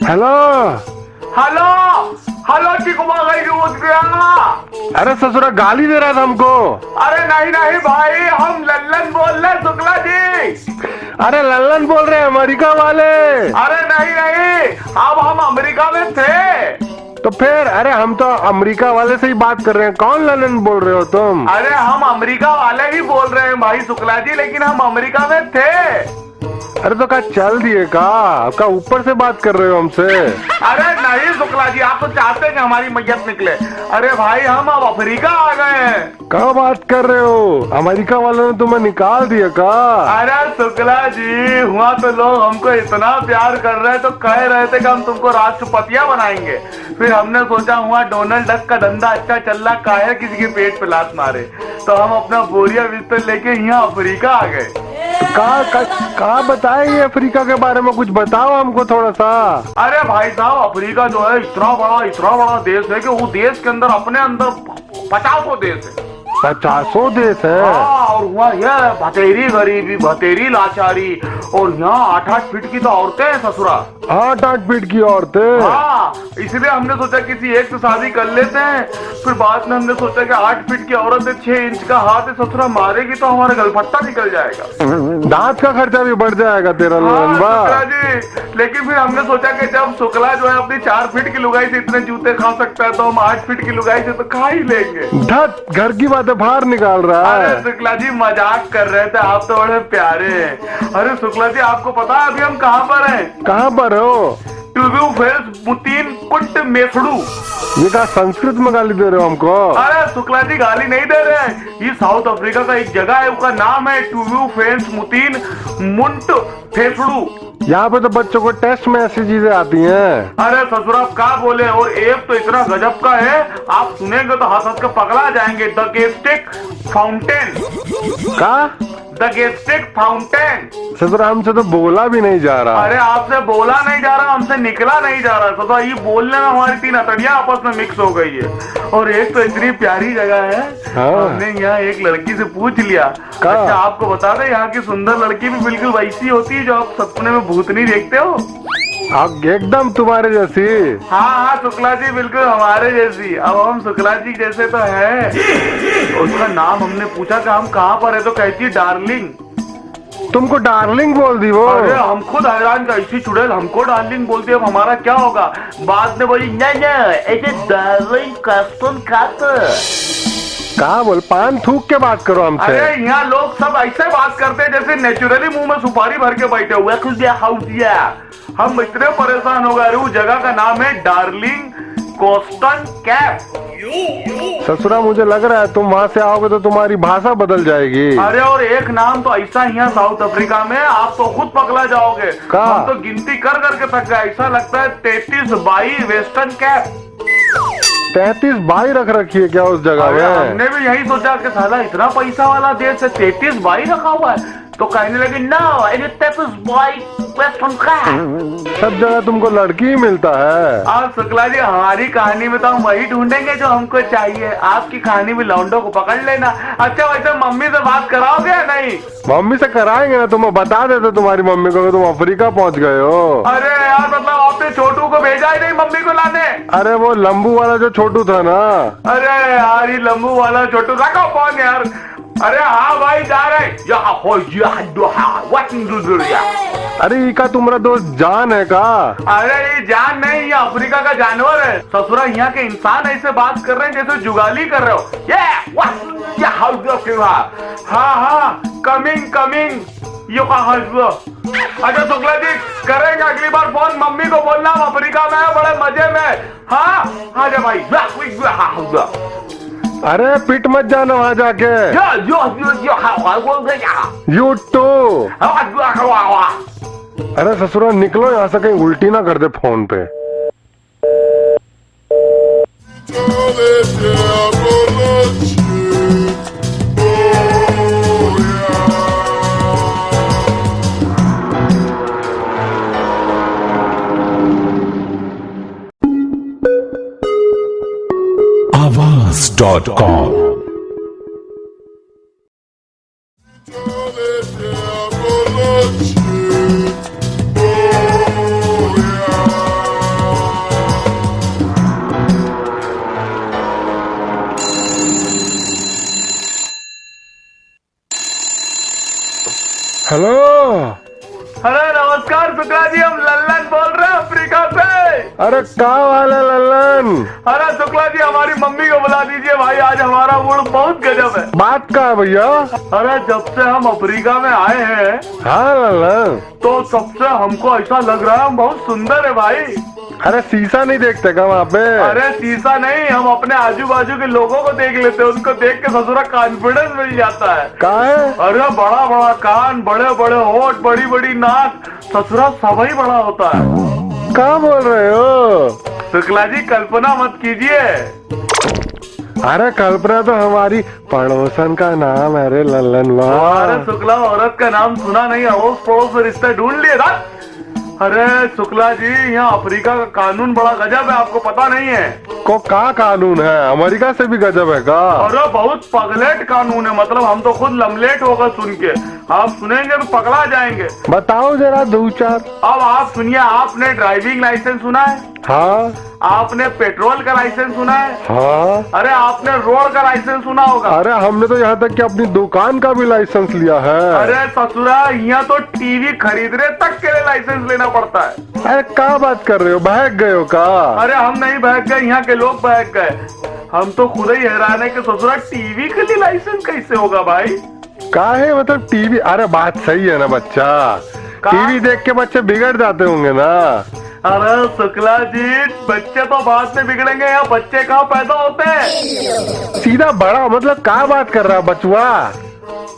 Hello hello hello टिकुमा भाई उठ गया। अरे ससुरा गाली दे रहा था हमको। अरे नहीं नहीं भाई, हम लल्लन बोल रहे शुक्ला जी। अरे लल्लन बोल रहे हैं अमेरिका वाले। अरे नहीं नहीं, अब हम अमेरिका में थे। तो फिर अरे हम तो अमेरिका वाले से ही बात कर रहे हैं। कौन लल्लन बोल रहे हो तुम? अरे हम अमेरिका वाले ही बोल रहे हैं भाई शुक्ला जी, लेकिन हम अमेरिका में थे। अरे तो क्या चल दिए का ऊपर से बात कर रहे हो हमसे? अरे नहीं शुक्ला जी, आप तो चाहते हैं कि हमारी मैयत निकले। अरे भाई हम अब अफ्रीका आ गए हैं। क्या बात कर रहे हो? अमेरिका वालों ने तुम्हें निकाल दिया का? अरे शुक्ला जी, हुआ तो लोग हमको इतना प्यार कर रहे तो कह रहे थे कि हम तुमको राष्ट्रपतिया बनाएंगे। फिर हमने सोचा हुआ डोनाल्ड डक का धंधा अच्छा चल रहा, काहे किसी के पेट पे लात मारे, तो हम अपना बोरिया बिस्तर लेके यहाँ अफ्रीका आ गए। कहा बताएंगे अफ्रीका के बारे में? कुछ बताओ हमको थोड़ा सा। अरे भाई साहब, अफ्रीका जो है इतना बड़ा देश है कि वो देश के अंदर अपने अंदर 50 देश है। 50 देश है। हाँ, और वहाँ यह भतेरी गरीबी, भतेरी लाचारी, और यहाँ 8-8 फीट की तो औरतें हैं ससुरा। 8-8 फीट की औरतें? हाँ, इसलिए हमने सोचा किसी एक से शादी कर लेते हैं। फिर बाद में हमने सोचा कि 8 फीट की औरत है, 6 इंच का हाथ है, ससुरा मारेगी तो हमारा गलफट्टा निकल जाएगा। दांत का खर्चा भी बढ़ जाएगा तेरा। हाँ, शुक्ला जी, लेकिन फिर हमने सोचा कि जब शुक्ला जो है अपनी 4 फीट की लुगाई से इतने जूते खा सकता है, तो हम 8 फीट की लुगाई से तो खा ही लेंगे। धत, घर की बातें बाहर निकाल रहा है। अरे शुक्ला जी, मजाक कर रहे थे, आप तो बड़े प्यारे हैं। अरे शुक्ला जी, आपको पता है अभी हम कहाँ पर हैं? कहाँ पर हो? ट्यूब्यू फेल्स मुतीन कुंट मेसड़ू। ये क्या संस्कृत में गाली दे रहे हो हमको? अरे शुक्ला जी, गाली नहीं दे रहे हैं। ये साउथ अफ्रीका का एक जगह है, उसका नाम है ट्यूब्यू फेल्स मुतीन मुंट फेसड़ू। यहाँ पे तो बच्चों को टेस्ट में ऐसी चीजें आती हैं। अरे ससुर आप क्या बोले, और एक तो इतना गजब का है, आप सुनेंगे तो हंस हंस के पगला जाएंगे। The gestic fountain. का? The gestic fountain. ससुर हमसे तो बोला भी नहीं जा रहा। अरे आपसे बोला नहीं जा रहा, हमसे निकला नहीं जा रहा। ससुर ये बोलने में हमारी 3 अतड़ियां आपस में मिक्स हो गई है। और एक तो इतनी प्यारी जगह है। हाँ। हमने यहाँ एक लड़की से पूछ लिया। अच्छा आपको बता दें, यहाँ की सुंदर लड़की भी बिल्कुल वैसी होती है जो आप सपने में भूतनी देखते हो। आप एकदम तुम्हारे जैसी। हाँ हाँ शुक्ला जी, बिल्कुल हमारे जैसी। अब हम शुक्ला जी जैसे तो है। उसका नाम हमने पूछा कि हम कहाँ पर है, तो कहती है डार्लिंग। तुमको डार्लिंग बोल दी वो? अरे हम खुद हैरान, का इसी चुड़ैल हमको डार्लिंग बोलती है, अब हमारा क्या होगा? बाद में बोली नहीं ऐसे डार्लिंग कस्टम कहा बोल? पान थूक के बात करो हमसे। अरे यहाँ लोग सब ऐसे बात करते हैं जैसे नेचुरली मुंह में सुपारी भर के बैठे हुए। हम इतने परेशान हो गए। उस जगह का नाम है डार्लिंग कोस्टन कैप। ससुरा मुझे लग रहा है तुम वहाँ से आओगे तो तुम्हारी भाषा बदल जाएगी। अरे और एक नाम तो ऐसा यहाँ साउथ अफ्रीका में, आप तो खुद पगला जाओगे। हम तो गिनती कर करके थक गए। ऐसा लगता है 33 बाई वेस्टर्न कैप। 33 बाई रख रखी है क्या उस जगह में? हमने भी यही सोचा कि साला इतना पैसा वाला देश है, 33 बाई रखा हुआ है। तो कहने लगे नो, 33 बाई वेस्टर्न कैप। सब जगह तुमको लड़की ही मिलता है। और शुक्ला जी, हमारी कहानी में तो हम वही ढूंढेंगे जो हमको चाहिए। आपकी कहानी में लौंडों को पकड़ लेना। अच्छा वैसे मम्मी से बात कराओगे या नहीं? मम्मी से कराएंगे ना, तुम्हें बता देते तुम्हारी मम्मी को कि तुम अफ्रीका पहुंच गए हो। अरे यार, मतलब आपने छोटू को भेजा ही नहीं मम्मी को लाने? अरे वो लंबू वाला जो छोटू था ना। अरे यार, ये लंबू वाला छोटू रखो फोन यार। अरे हाँ भाई, जा रहे। अरे इका तुम्हारा दोस्त जान है का? अरे ये जान नहीं, ये अफ्रीका का जानवर है। ससुरा यहाँ के इंसान ऐसे बात कर रहे हैं जैसे जुगाली कर रहे हो। हाँ हाँ, कमिंग कमिंग। अच्छा शुक्ला जी, करेंगे अगली बार फोन। मम्मी को बोलना हम अफ्रीका में है, बड़े मजे में। हाँ हाँ जा भाई। अरे पिट मत जाना वहाँ जाके। You too. अरे ससुरा निकलो यहाँ से, कहीं उल्टी ना कर दे फोन पे। Avaz.com नमस्कार शुक्ला जी, हम लल्लन बोल रहे हैं अफ्रीका से। अरे का वाला ललन? अरे शुक्ला जी, हमारी मम्मी को बुला दीजिए भाई, आज हमारा मूड बहुत गजब है। बात का है भैया? अरे जब से हम अफ्रीका में आए हैं हाँ ललन। तो सबसे हमको ऐसा लग रहा है हम बहुत सुंदर है भाई। अरे शीशा नहीं देखते क्या वहाँ पे? अरे शीशा नहीं, हम अपने आजू बाजू के लोगों को देख लेते हैं, उनको देख के ससुरा कॉन्फिडेंस मिल जाता है। का है? अरे बड़ा बड़ा कान, बड़े बड़े होठ, बड़ी बड़ी नाक, ससुरा सब ही बड़ा होता है। क्या बोल रहे हो? शुक्ला जी कल्पना मत कीजिए। अरे कल्पना तो हमारी पड़ोसन का नाम है रे ललन। अरे वाह, शुक्ला, औरत का नाम सुना नहीं, अड़ोस पड़ोस में रिश्ते ढूंढ लिए था। अरे शुक्ला जी, यहाँ अफ्रीका का कानून बड़ा गजब है, आपको पता नहीं है? को का कानून है? अमेरिका से भी गजब है का? अरे बहुत पगलेट कानून है, मतलब हम तो खुद लमलेट होगा सुन के। आप सुनेंगे तो पगला जाएंगे। बताओ जरा दो चार। अब आप सुनिए, आपने ड्राइविंग लाइसेंस सुना है? हाँ आपने पेट्रोल का लाइसेंस सुना है? हाँ। अरे आपने रोड का लाइसेंस सुना होगा? अरे हमने तो यहाँ तक कि अपनी दुकान का भी लाइसेंस लिया है। अरे ससुरा, यहाँ तो टीवी खरीदने तक के लिए लाइसेंस लेना पड़ता है। अरे क्या बात कर रहे हो? बहक गए हो का? अरे हम नहीं बहक गए, यहाँ के लोग बहक गए। हम तो खुद ही हैरान है कि ससुरा टीवी के लिए लाइसेंस कैसे होगा भाई? का है मतलब टीवी? अरे बात सही है ना बच्चा, टीवी देख के बच्चे बिगड़ जाते होंगे ना। अरे शुक्ला जी, बच्चे तो बाद में बिगड़ेंगे, यहाँ बच्चे कहाँ पैदा होते हैं? सीधा बड़ा मतलब क्या बात कर रहा है बचवा?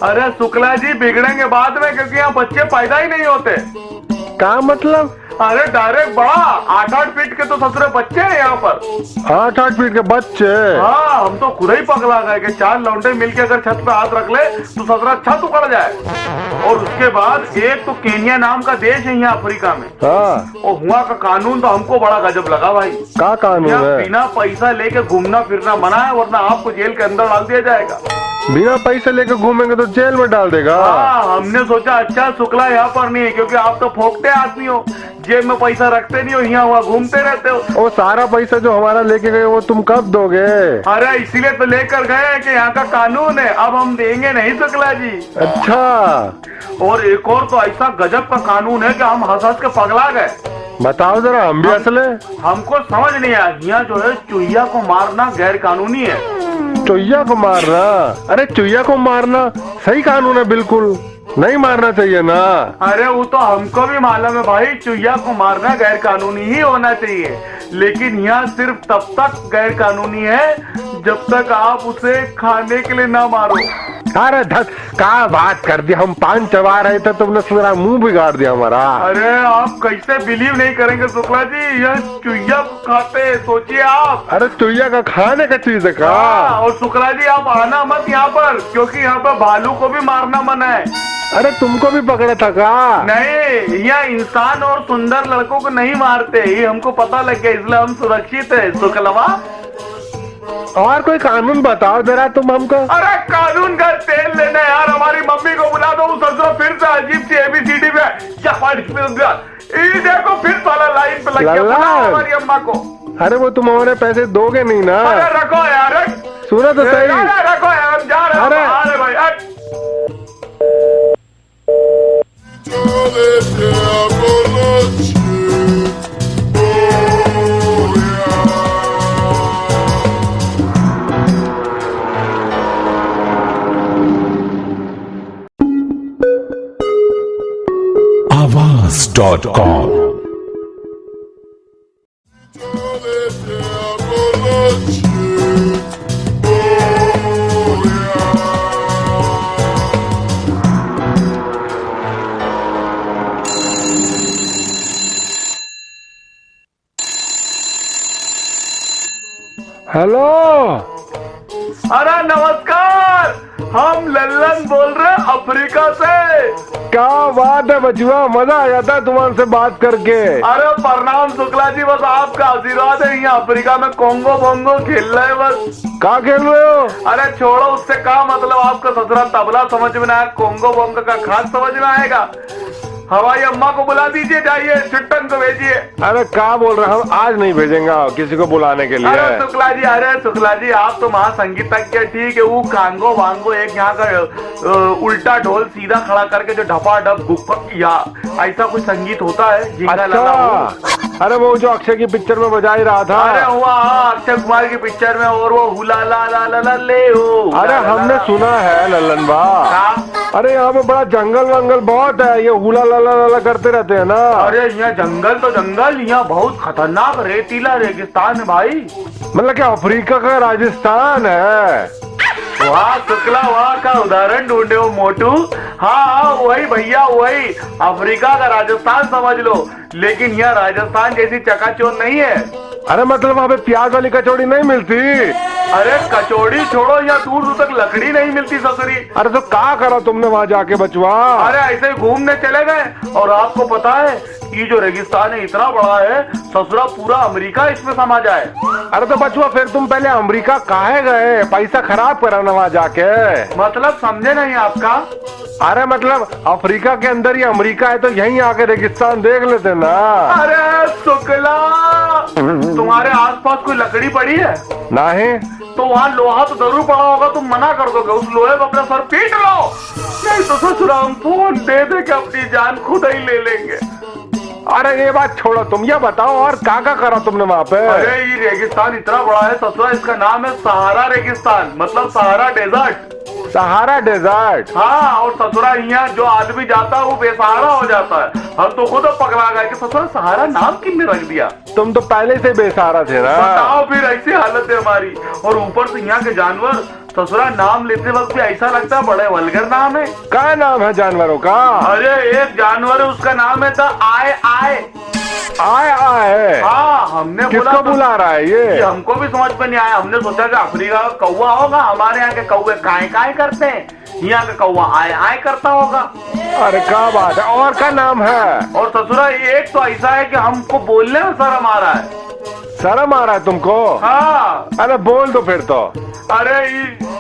अरे शुक्ला जी, बिगड़ेंगे बाद में, क्योंकि यहाँ बच्चे पैदा ही नहीं होते। क्या मतलब? अरे डायरेक्ट बड़ा 8-8 फीट के तो ससुरे बच्चे हैं यहाँ पर। 8-8 फीट के बच्चे? हाँ, हम तो खुद ही पगला गए कि 4 लौंडे मिलके अगर छत पे हाथ रख ले तो ससुरा छत उखड़ जाए। और उसके बाद एक तो केन्या नाम का देश है यहाँ अफ्रीका में, हाँ। और वहाँ का कानून तो हमको बड़ा गजब लगा भाई। का कानून यहाँ है? बिना पैसा लेके घूमना फिरना मना है, वरना आपको जेल के अंदर डाल दिया जाएगा। बिना पैसे लेकर घूमेंगे तो जेल में डाल देगा? हाँ, हमने सोचा अच्छा शुक्ला यहाँ पर नहीं है, क्योंकि आप तो फोकते आदमी हो, जेब में पैसा रखते नहीं हो, यहाँ हुआ घूमते रहते हो। वो सारा पैसा जो हमारा लेके गए वो तुम कब दोगे? अरे इसीलिए तो लेकर गए कि यहाँ का कानून है, अब हम देंगे नहीं शुक्ला जी। अच्छा। और एक और तो ऐसा गजब का कानून है कि हम हंस हंस के पगला गए। बताओ जरा, हम भी हंस ले। हमको समझ नहीं आया, यहाँ जो है चुहिया को मारना गैर कानूनी है। चुहिया को मारना? अरे चुहिया को मारना सही कानून है, बिल्कुल नहीं मारना चाहिए ना। अरे वो तो हमको भी मालूम है भाई, चुहिया को मारना गैर कानूनी ही होना चाहिए, लेकिन यहाँ सिर्फ तब तक गैर कानूनी है जब तक आप उसे खाने के लिए ना मारो। अरे धत क्या बात कर दी, हम पान चबा रहे थे तुमने मेरा मुंह बिगाड़ दिया हमारा। अरे आप कैसे बिलीव नहीं करेंगे शुक्ला जी, यह चुहिया खाते, सोचिए आप। अरे चुहिया का खाने का चीज है का? और शुक्ला जी आप आना मत यहाँ पर, क्योंकि यहाँ पर भालू को भी मारना मना है। अरे तुमको भी पकड़ा था का? नहीं, यहाँ इंसान और सुंदर लड़कों को नहीं मारते, ये हमको पता लग गया, इसलिए हम सुरक्षित है शुक्लवा। और कोई कानून बताओ जरा तुम हमको। अरे कानून का तेल लेना यार, हमारी मम्मी को बुला दो, ससुरा फिर से अजीब सी ABCD में ये देखो फिर साला लाइन पे लग गया, बुलाओ हमारी अम्मा को। अरे वो तुम हमारे पैसे दोगे नहीं ना? अरे रखो यार, सुनो तो सही। रखो यार, हम जा रहे हैं। अरे भाई Avaz.com हेलो। अरे नमस्कार, हम लल्लन बोल रहे हैं अफ्रीका से। क्या बात है बचुआ, मजा आ जाता है तुम्हारे से बात करके। अरे प्रणाम शुक्ला जी, बस आपका आशीर्वाद है, यहाँ अफ्रीका में कोंगो बोंगो खेल रहे हैं बस। क्या खेल रहे हो? अरे छोड़ो, उससे क्या मतलब, आपका ससुरा तबला समझ में ना आया, कोंगो बोंगो का खास समझ में आएगा। हवाई अम्मा को बुला दीजिए, जाइए छुट्टन को भेजिए। अरे क्या बोल रहे हैं, हम आज नहीं भेजेंगे किसी को बुलाने के लिए। अरे शुक्ला जी आप तो महासंगीतज्ञ, ठीक है, वो कांगो वांगो एक यहाँ का उल्टा ढोल सीधा खड़ा करके जो ढपा ढप गुप्पा या ऐसा कुछ संगीत होता है जिंगा लगा अच्छा, अरे वो जो अक्षय की पिक्चर में बजा ही रहा था। अरे हुआ अक्षय कुमार की पिक्चर में, और वो हुला ला ला ला ला ले हो। अरे हमने सुना है लल्लन बा, अरे यहाँ पे बड़ा जंगल वंगल बहुत है, ये हुला ला ला ला करते रहते हैं ना। अरे यहाँ जंगल तो जंगल, यहाँ बहुत खतरनाक रेतीला रेगिस्तान है भाई। मतलब क्या अफ्रीका का राजस्थान है? वाह शुक्ला, वहाँ का उदाहरण ढूंढे हो मोटू। हाँ वही भैया, वही अफ्रीका का राजस्थान समझ लो, लेकिन यहाँ राजस्थान जैसी चकाचौंध नहीं है। अरे मतलब वहाँ पे प्याज वाली कचौड़ी नहीं मिलती? अरे कचौड़ी छोड़ो, यहाँ दूर दूर तक लकड़ी नहीं मिलती ससुरी। अरे तो क्या करा तुमने वहाँ जाके बचवा? अरे ऐसे ही घूमने चले गए, और आपको पता है ये जो रेगिस्तान है इतना बड़ा है, ससुरा पूरा अमेरिका इसमें समा जाए। अरे तो बचवा फिर तुम पहले अमेरिका काहे गए, पैसा खराब कराना वहाँ जाके? मतलब समझे नहीं आपका? अरे मतलब अफ्रीका के अंदर ही अमेरिका है, तो यहीं आके रेगिस्तान देख लेते ना। अरे शुक्ला, तुम्हारे आसपास कोई लकड़ी पड़ी है? नहीं तो वहाँ लोहा तो जरूर पड़ा होगा, तुम मना कर दोगे, उस लोहे को अपना सर पीट लो, नहीं तो ससुरा हम फोन दे दे के अपनी जान खुद ही ले लेंगे। अरे ये बात छोड़ो, तुम ये बताओ और क्या करा तुमने वहाँ पे? अरे ये रेगिस्तान इतना बड़ा है ससुरा, इसका नाम है सहारा रेगिस्तान, मतलब सहारा डेजर्ट। Sahara desert? हाँ, और ससुरा यहाँ जो आदमी जाता है वो बेसहारा हो जाता है। हम तो खुद पकड़ा गए कि ससुरा सहारा नाम किसने रख दिया। तुम तो पहले से बेसहारा थे ना। बताओ फिर, ऐसी हालत है हमारी। और ऊपर से यहाँ के जानवर, ससुरा नाम लेते वक्त भी ऐसा लगता है बड़े वल्गर नाम है। क्या नाम है जानवरों का? अरे एक जानवर है, उसका नाम है द आय आय। आय आय? हाँ, हमने किसको बुला रहा है ये? हमको भी समझ में नहीं आया। हमने सोचा कि अफ्रीका का कौवा होगा, हमारे यहाँ के कौवे काय काय करते हैं, यहाँ का कौवा आय आय करता होगा। अरे क्या बात है, और क्या नाम है? और ससुरा एक तो ऐसा है कि हमको बोलने में शर्म आ रहा है। शर्म आ रहा है तुमको? हाँ। अरे बोल दो फिर तो। अरे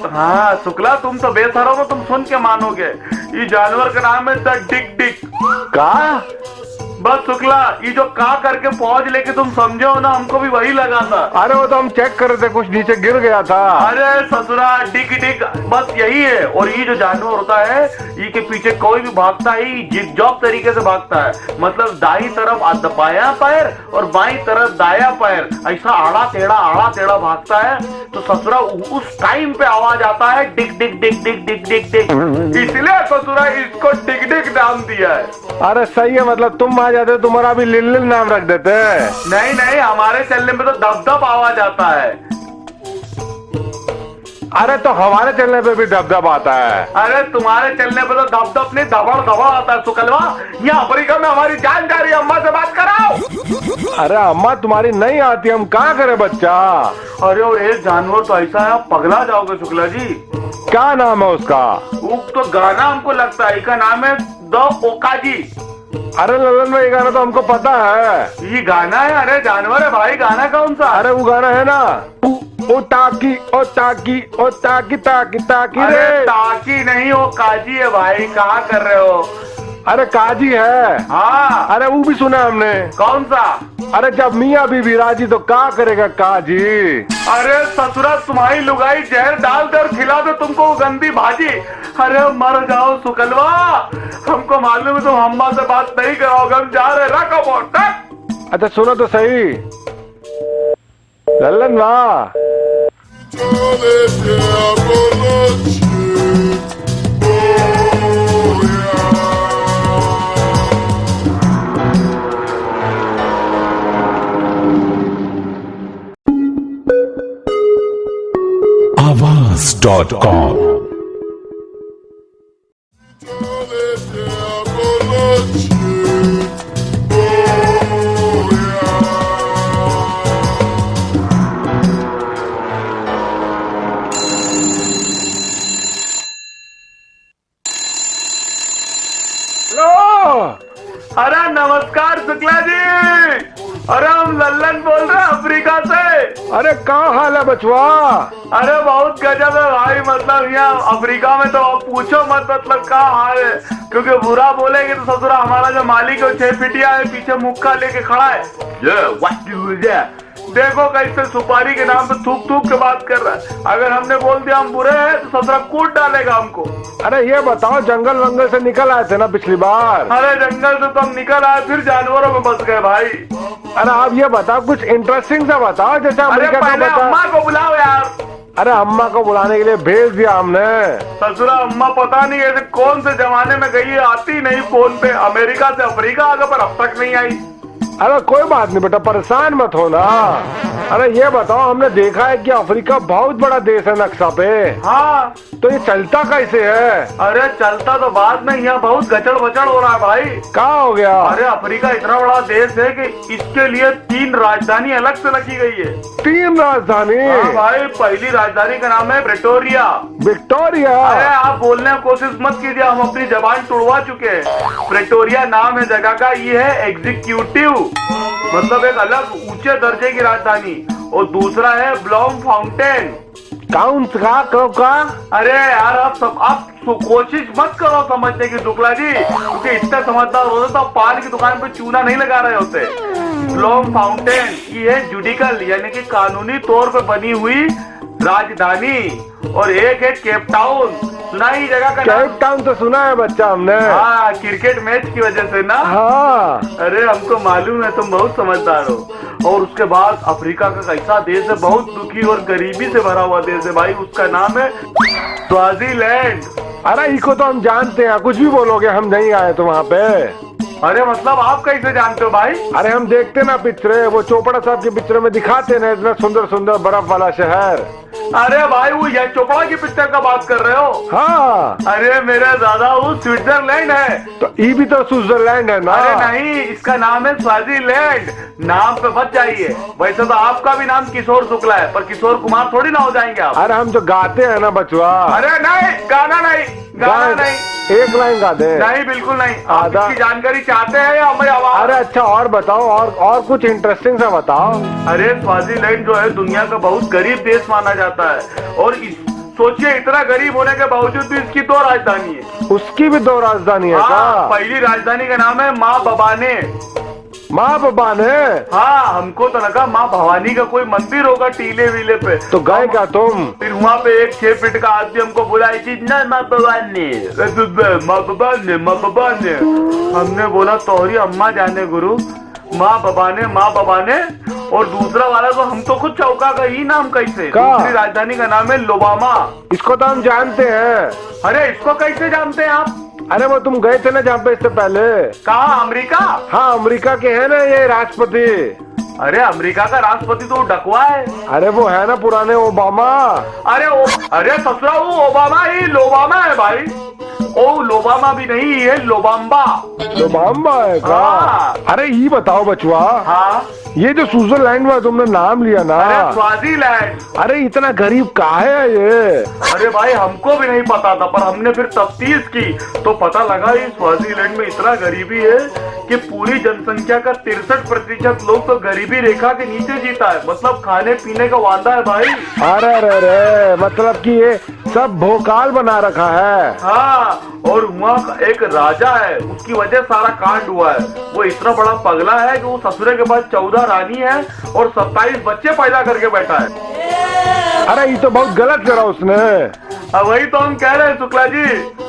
हाँ शुक्ला, तुम तो बेसहारा हो, तुम सुन के मानोगे। ये जानवर का नाम है द डिक डिक। का? बस शुक्ला, ये जो का करके पहुंच लेके तुम समझो ना, हमको भी वही लगा था। अरे वो तो हम चेक कर रहे थे, कुछ नीचे गिर गया था। अरे ससुरा डिक डिक बस यही है। और ये जो जानवर होता है, ये के पीछे कोई भी भागता है, जिग-जॉग तरीके से भागता है, मतलब दाई तरफ बायां पैर और बाई तरफ दाया पैर, ऐसा आड़ा टेढ़ा भागता है। तो ससुरा उस टाइम पे आवाज आता है Dick Dick Dick Dick Dick Dick Dick, इसलिए ससुरा इसको डिक डिक नाम दिया है। अरे सही है, मतलब तुम आ जाते तुम्हारा भी लिल नाम रख देते। नहीं, हमारे चलने में तो दब दब आवाज आता है। अरे तो हमारे चलने पे भी दबदब आता है। अरे तुम्हारे चलने पे तो दब नहीं, दबड़ दबड़ आता है सुकलवा। यहाँ अफ्रीका में हमारी जान जा रही है, अम्मा से बात कराओ। अरे अम्मा तुम्हारी नहीं आती, हम क्या करे बच्चा? अरे और एक जानवर तो ऐसा है, आप पगला जाओगे शुक्ला जी। क्या नाम है उसका? वो तो गाना हमको लगता है, इसका नाम है द ओकाजी। अरे ललन भाई, गाना तो हमको पता है। ये गाना है? अरे जानवर है भाई, गाना कौन सा? अरे वो गाना है ना, ओ ताकी ओ ताकी ओ ताकी ताकी ताकी रे। अरे ताकी नहीं, वो काजी है भाई, कहाँ कर रहे हो? अरे काजी है। हाँ। अरे वो भी सुना हमने। कौन सा? अरे जब मियाँ बीवी राजी तो क्या करेगा काजी। अरे ससुरा, तुम्हारी लुगाई जहर डाल दे और खिला दे तुमको गंदी भाजी। अरे मर जाओ सुकलवा, हमको मालूम है तुम अम्मा से बात नहीं कराओगे, हम जा रहे। रखो फोन। अच्छा सुनो तो सही लल्लन वाह। Avaz.com अरे नमस्कार शुक्ला जी। अरे हम लल्लन बोल रहे हैं अफ्रीका से। अरे कहाँ हाल है बचवा? अरे बहुत गजब है भाई, मतलब यहाँ अफ्रीका में तो आप पूछो मत, मतलब क्या हाल है। क्योंकि बुरा बोलेंगे तो ससुरा हमारा जो मालिक है 6 फीटिया है, पीछे मुक्का लेके खड़ा है। देखो कैसे सुपारी के नाम पे थूक थूक के बात कर रहा है। अगर हमने बोल दिया हम बुरे हैं तो ससुरा कूट डालेगा हमको। अरे ये बताओ, जंगल वंगल से निकल आए थे ना पिछली बार? अरे जंगल से तो हम निकल आए, फिर जानवरों में बस गए भाई। अरे आप ये बताओ, कुछ इंटरेस्टिंग सा बताओ, जैसे अरे अमेरिका का पहले बता। अम्मा को बुलाओ यार। अरे अम्मा को बुलाने के लिए भेज दिया हमने। ससुरा अम्मा पता नहीं ऐसे कौन से जमाने में गई है, आती नहीं फोन पे। अमेरिका से अफ्रीका आ गए पर अब तक नहीं आई। अरे कोई बात नहीं बेटा, परेशान मत हो ना। अरे ये बताओ, हमने देखा है कि अफ्रीका बहुत बड़ा देश है नक्शा पे। हाँ तो ये चलता कैसे है? अरे चलता तो बाद में, यहाँ बहुत गचड़ बचड़ हो रहा है भाई। क्या हो गया? अरे अफ्रीका इतना बड़ा देश है कि इसके लिए 3 राजधानी अलग से रखी गई है। 3 राजधानी? हाँ भाई, पहली राजधानी का नाम है प्रेटोरिया। विक्टोरिया? अरे आप बोलने की कोशिश मत कीजिए, हम अपनी जबान तुड़वा चुके हैं। प्रेटोरिया नाम है जगह का, ये है एग्जीक्यूटिव, मतलब एक अलग ऊंचे दर्जे की राजधानी। और दूसरा है ब्लॉम फाउंटेन। काउंट का? अरे यार आप कोशिश मत करो समझने की शुक्ला जी, क्योंकि इतने समझदार होते तो आप पान की दुकान पे चूना नहीं लगा रहे होते। ब्लॉम फाउंटेन ये है जुडिकल यानी कि कानूनी तौर पे बनी हुई राजधानी। और एक है केप टाउन, सुना ही जगह का नाम? केप टाउन तो सुना है बच्चा हमने। हाँ, क्रिकेट मैच की वजह से ना। हाँ। अरे हमको मालूम है, तुम बहुत समझदार हो। और उसके बाद अफ्रीका का कैसा देश है, बहुत दुखी और गरीबी से भरा हुआ देश है भाई, उसका नाम है स्वाजीलैंड। अरे इसको तो हम जानते हैं, कुछ भी बोलोगे, हम नहीं आए तो वहाँ पे। अरे मतलब आप कैसे जानते हो भाई? अरे हम देखते ना पिक्चरें, वो चोपड़ा साहब की पिक्चर में दिखाते ना इतना सुंदर सुंदर बर्फ वाला शहर। अरे भाई वो यह चोपड़ा की पिक्चर का बात कर रहे हो? हाँ। अरे मेरा दादा वो स्विट्जरलैंड है। तो ये भी तो स्विट्जरलैंड है ना? अरे नहीं, इसका नाम है स्वाजीलैंड। नाम पे बच जाइए। वैसे तो आपका भी नाम किशोर शुक्ला है, पर किशोर कुमार थोड़ी ना हो जाएंगे आप। अरे हम जो गाते हैं ना बचवा। अरे नहीं, गाना नहीं, एक लाइन गा दे। नहीं बिल्कुल नहीं। आप आधा। इसकी जानकारी चाहते हैं या हमें आवाज? अरे अच्छा, और बताओ, और कुछ इंटरेस्टिंग सा बताओ। अरे स्वाजीलैंड जो है दुनिया का बहुत गरीब देश माना जाता है। और सोचिए, इतना गरीब होने के बावजूद भी इसकी 2 राजधानी है। उसकी भी 2 राजधानी है? हाँ, पहली राजधानी का नाम है माँ बबाने। माँ बबाने? हाँ, हमको तो लगा माँ भवानी का कोई मंदिर होगा टीले वीले पे। तो गए क्या तुम? फिर वहाँ पे एक 6 फीट का आदमी हमको बुलाई थी, ना माँ बबाने, माँ बबाने। हमने बोला तोहरी अम्मा जाने गुरु, माँ बबाने। और दूसरा वाला तो हम तो खुद चौका का ही नाम कैसे? दूसरी राजधानी का नाम है लोबामा। इसको तो हम जानते हैं। अरे इसको कैसे जानते हैं आप? अरे वो तुम गए थे ना जहाँ पे इससे पहले। कहाँ? अमेरिका? हाँ, अमेरिका के है ना ये राष्ट्रपति। अरे अमेरिका का राष्ट्रपति तो डकवा है। अरे वो है ना पुराने ओबामा। अरे ससुरा वो ओबामा ही लोबामा है भाई। ओ लोबामा भी नहीं, है लोबाम्बा। लोबाम्बा है का? हाँ। अरे ये बताओ बचवा। हाँ, ये जो स्विट्जरलैंड में तुमने नाम लिया ना। अरे स्वाजीलैंड। अरे इतना गरीब काहे है ये? अरे भाई हमको भी नहीं पता था, पर हमने फिर तफ्तीश की तो पता लगा इस स्वाजीलैंड में इतना गरीबी है कि पूरी जनसंख्या का 63% लोग तो गरीबी रेखा के नीचे जीता है। मतलब खाने पीने का वादा है भाई। अरे मतलब कि ये सब भोकाल बना रखा है। हाँ, और वहाँ एक राजा है, उसकी वजह सारा कांड हुआ है। वो इतना बड़ा पगला है कि वो ससुरे के पास 14 रानी है और 27 बच्चे पैदा करके बैठा है। अरे ये तो बहुत गलत करा उसने। अब वही तो हम कह रहे हैं शुक्ला जी।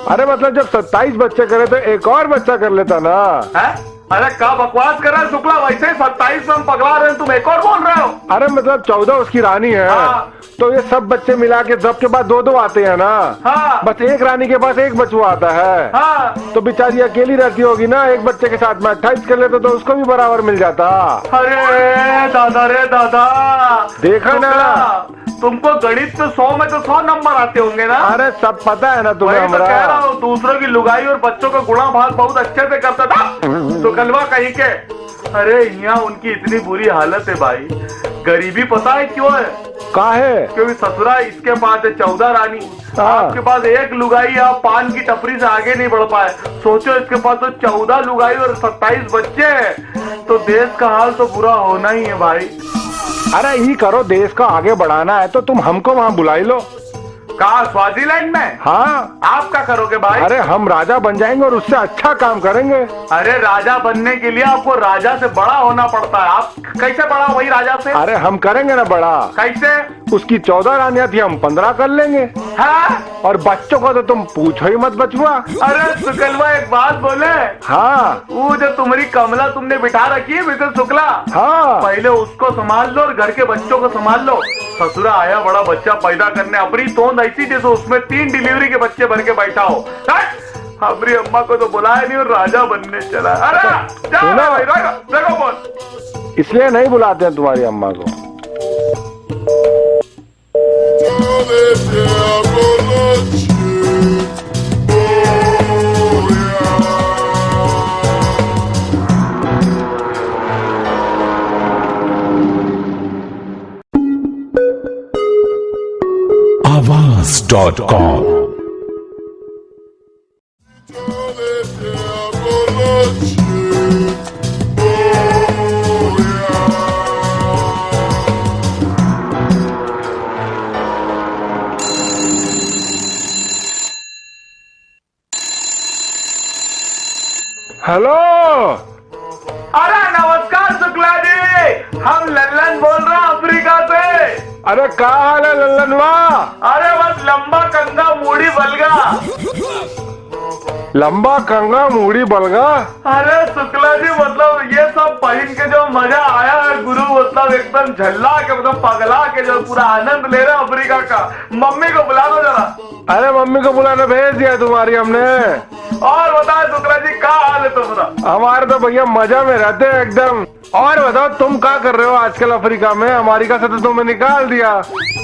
अरे मतलब जब 27 बच्चे करे तो एक और बच्चा कर लेता ना। है? अरे क्या बकवास कर रहा है शुक्ला? वैसे 27 में हम पगला रहे हैं, तुम एक और बोल रहे हो। अरे मतलब 14 उसकी रानी है। हाँ। तो ये सब बच्चे मिला के सबके पास 2-2 आते हैं ना। हाँ। बस एक रानी के पास एक बचवा आता है। हाँ। तो बेचारी अकेली रहती होगी ना, एक बच्चे के साथ में 28 कर लेते तो उसको भी बराबर मिल जाता। अरे दादा रे दादा, देखा ना? तुमको गणित में 100 में तो 100 नंबर आते होंगे ना? अरे सब पता है ना तुम्हें वही तो हमरा। कह रहा हूँ, दूसरों की लुगाई और बच्चों का गुणा भाग बहुत अच्छे से करता था तो कलवा कहीं के। अरे यहाँ उनकी इतनी बुरी हालत है भाई। गरीबी पता है क्यों है? काहे? क्योंकि ससुरा इसके पास है 14 रानी, हाँ। आपके पास एक लुगाई, आप पान की टपरी से आगे नहीं बढ़ पाए। सोचो इसके पास तो 14 लुगाई और 27 बच्चे हैं, तो देश का हाल तो बुरा होना ही है भाई। अरे ही करो, देश को आगे बढ़ाना है तो तुम हमको वहाँ बुलाई लो। कहा, स्वाजीलैंड में? हाँ। आप क्या करोगे भाई? अरे हम राजा बन जाएंगे और उससे अच्छा काम करेंगे। अरे राजा बनने के लिए आपको राजा से बड़ा होना पड़ता है। आप कैसे बड़ा वही राजा से? अरे हम करेंगे ना बड़ा। कैसे? उसकी 14 रानियां थी, हम 15 कर लेंगे। हाँ? और बच्चों को तो तुम पूछो ही मत बचुआ। अरे शुक्लवा एक बात बोले। हाँ। वो जो तुम्हारी कमला तुमने बिठा रखी है बिल्कुल शुक्ला, हाँ। पहले उसको संभाल लो और घर के बच्चों को संभाल लो। ससुरा आया बड़ा बच्चा पैदा करने, अपनी तोंद ऐसी जैसे उसमें 3 डिलीवरी के बच्चे भर के बैठा हो। हमारी अम्मा को तो बुलाया नहीं और राजा बनने चला। अरे जाओ भाई, रखो फोन। इसलिए नहीं बुलाते हैं तुम्हारी अम्मा को। Avaz.com hello. अरे नमस्कार शुक्ला जी, हम लल्लन बोल रहे हैं अफ्रीका से। अरे क्या हाल है लल्लनवा? अरे बस लंबा कंगा मूड़ी बलगा। लंबा कंगा मूड़ी बलगा? अरे शुक्ला जी, मतलब ये सब पहन के जो मजा आया है गुरु, मतलब एकदम झल्ला के, मतलब पगला के जो पूरा आनंद ले रहे अफ्रीका का। मम्मी को बुला दो जरा। अरे मम्मी को बुलाने भेज दिया तुम्हारी हमने। और बताओ शुक्ला जी, क्या हाल है तुम्हारा? हमारे तो भैया मजा में रहते हैं एकदम। और बताओ तुम क्या कर रहे हो आजकल अफ्रीका में? अमेरिका से तो तुम्हें निकाल दिया।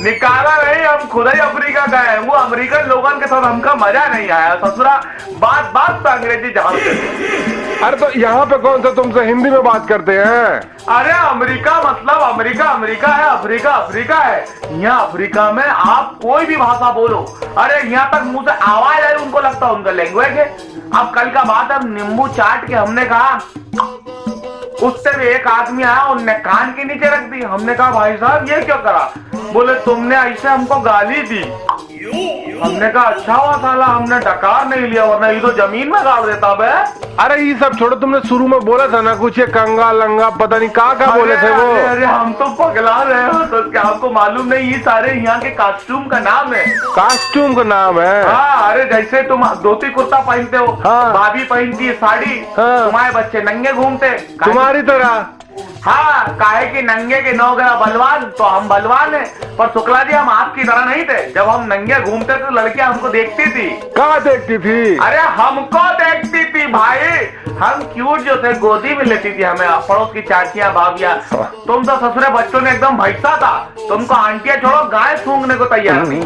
निकाला नहीं, हम खुद ही अफ्रीका गए हैं। वो अमेरिकन लोगों के साथ हमका मजा नहीं आया। ससुरा बात बात पे अंग्रेजी जहां से। अरे तो यहाँ पे कौन सा तुमसे हिंदी में बात करते हैं? अरे अमेरिका मतलब अमेरिका अमेरिका है, अफ्रीका अफ्रीका है। यहाँ अफ्रीका में आप कोई भी भाषा बोलो, अरे यहाँ तक मुंह से आवाज आई उनको लगता है उनका लैंग्वेज है। अब कल का बात है, नींबू चाट के हमने कहा, उससे भी एक आदमी आया, उनने कान के नीचे रख दी। हमने कहा भाई साहब ये क्यों करा? बोले तुमने ऐसे हमको गाली दी। हमने कहा अच्छा हुआ साला हमने डकार नहीं लिया, वरना ये तो जमीन में गाड़ देता बे। अरे ये सब छोड़ो, तुमने शुरू में बोला था ना कुछ ये कंगा लंगा पता नहीं क्या बोले थे वो। अरे हम तो पगला रहे हो तो क्या आपको मालूम नहीं? ये सारे यहाँ के कॉस्ट्यूम का नाम है। कॉस्ट्यूम का नाम है? हाँ, अरे जैसे तुम धोती कुर्ता पहनते हो, हाँ। भाभी पहनती है साड़ी, हाँ। तुम्हारे बच्चे नंगे घूमते तुम्हारी तरह। हाँ, काहे कि नंगे के 9 ग्राम बलवान, तो हम बलवान है। पर शुक्ला जी हम आपकी तरह नहीं थे। जब हम नंगे घूमते तो लड़कियां हमको देखती थी। कहाँ देखती थी? अरे हमको देखती थी भाई। हम क्यूट जो थे गोदी में लेती थी हमें, पड़ोस की चाचियां भाभियां। तुम तो ससुरे बच्चों ने एकदम भैंसा था, तुमको आंटियां छोड़ो गाय सूंघने को तैयार थी।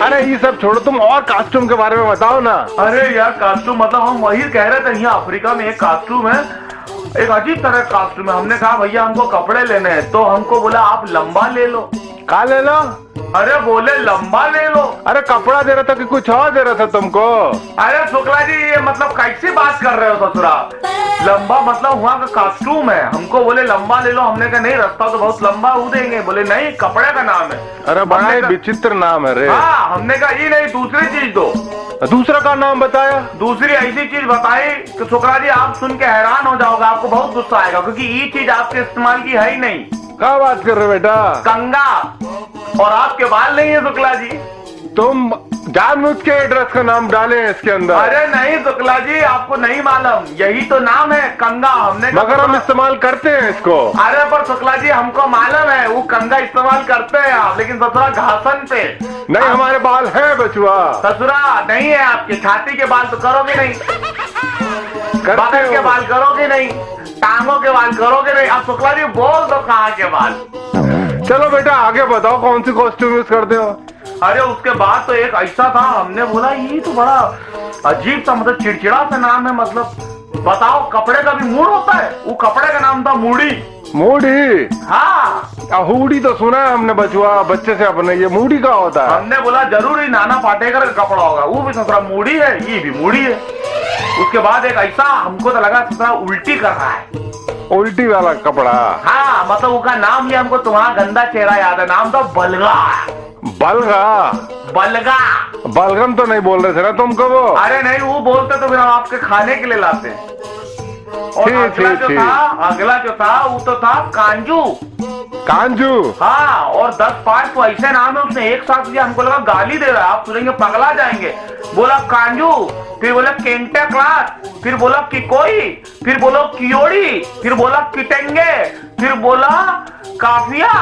अरे ये सब छोड़ो, तुम और कॉस्ट्यूम के बारे में बताओ ना। अरे यार कॉस्ट्यूम मतलब हम वही कह रहे थे, यहाँ अफ्रीका में एक कॉस्ट्यूम है, एक अजीब तरह का कॉस्ट्यूम है। हमने कहा भैया हमको कपड़े लेने हैं, तो हमको बोला आप लंबा ले लो। का ले लो? अरे बोले लंबा ले लो। अरे कपड़ा दे रहा था कि कुछ और दे रहा था तुमको? अरे शुक्ला जी ये मतलब कैसी बात कर रहे हो ससुरा? लंबा मतलब वहाँ का कॉस्ट्यूम है, हमको बोले लंबा ले लो। हमने कहा नहीं, रास्ता तो बहुत लंबा वो देंगे। बोले नहीं, कपड़े का नाम है। अरे बड़ा ही विचित्र नाम है रे। हाँ, हमने कहा ये नहीं, दूसरी चीज दो। दूसरा का नाम बताया? दूसरी ऐसी चीज बताई कि शुक्ला जी आप सुन के हैरान हो जाओगे, आपको बहुत गुस्सा आएगा, क्योंकि ये चीज आपके इस्तेमाल की है ही नहीं। क्या बात कर रहे हो बेटा? कंगा। और आपके बाल नहीं है शुक्ला जी। तुम जानबूझ के ड्रेस का नाम डाले हैं इसके अंदर? अरे नहीं शुक्ला जी, आपको नहीं मालूम, यही तो नाम है कंगा। हमने मगर हम इस्तेमाल करते हैं इसको। अरे पर शुक्ला जी हमको मालूम है, वो कंगा इस्तेमाल करते हैं आप, लेकिन ससुरा घासन पे नहीं। हमारे बाल हैं बचुआ। ससुरा नहीं है आपके, छाती के बाल तो करोगे नहीं, बगल के बाल करोगे नहीं, टांगों के बाल करोगे नहीं। अब शुक्ला जी बोल दो कहाँ के बाल। चलो बेटा आगे बताओ कौन सी कॉस्ट्यूम यूज करते हो? अरे उसके बाद तो एक ऐसा था, हमने बोला ये तो बड़ा अजीब सा, मतलब चिड़चिड़ा सा नाम है। मतलब बताओ, कपड़े का भी मूड होता है, वो कपड़े का नाम था मूडी। मूडी? हाँ, हुडी तो सुना है हमने बचवा बच्चे से अपने, ये मूडी का होता है। हमने बोला जरूर ही नाना पाटेकर का कपड़ा होगा, वो भी ससुरा मूडी है, ये भी मूडी है। उसके बाद एक ऐसा हमको तो लगा ससुरा उल्टी कर रहा है, उल्टी वाला कपड़ा। हाँ मतलब उसका नाम लिया, हमको तुम्हारा गंदा चेहरा याद है, नाम था बलगा। बलगा? बलगा बलगम तो नहीं बोल रहे थे ना तुमको वो? अरे नहीं, वो बोलते तो फिर हम आपके खाने के लिए लाते हैं। और अगला जो था वो तो था कांजू। कांजू? हाँ, और 10-5 तो ऐसे नाम है उसने एक साथ दिया, हमको लगा गाली दे रहा है, आप सुनेंगे पगला जाएंगे। बोला कांजू, फिर बोला केंटा क्लास, फिर बोला किकोई, फिर बोलो कियोड़ी, फिर बोला किटेंगे, फिर बोला काफिया,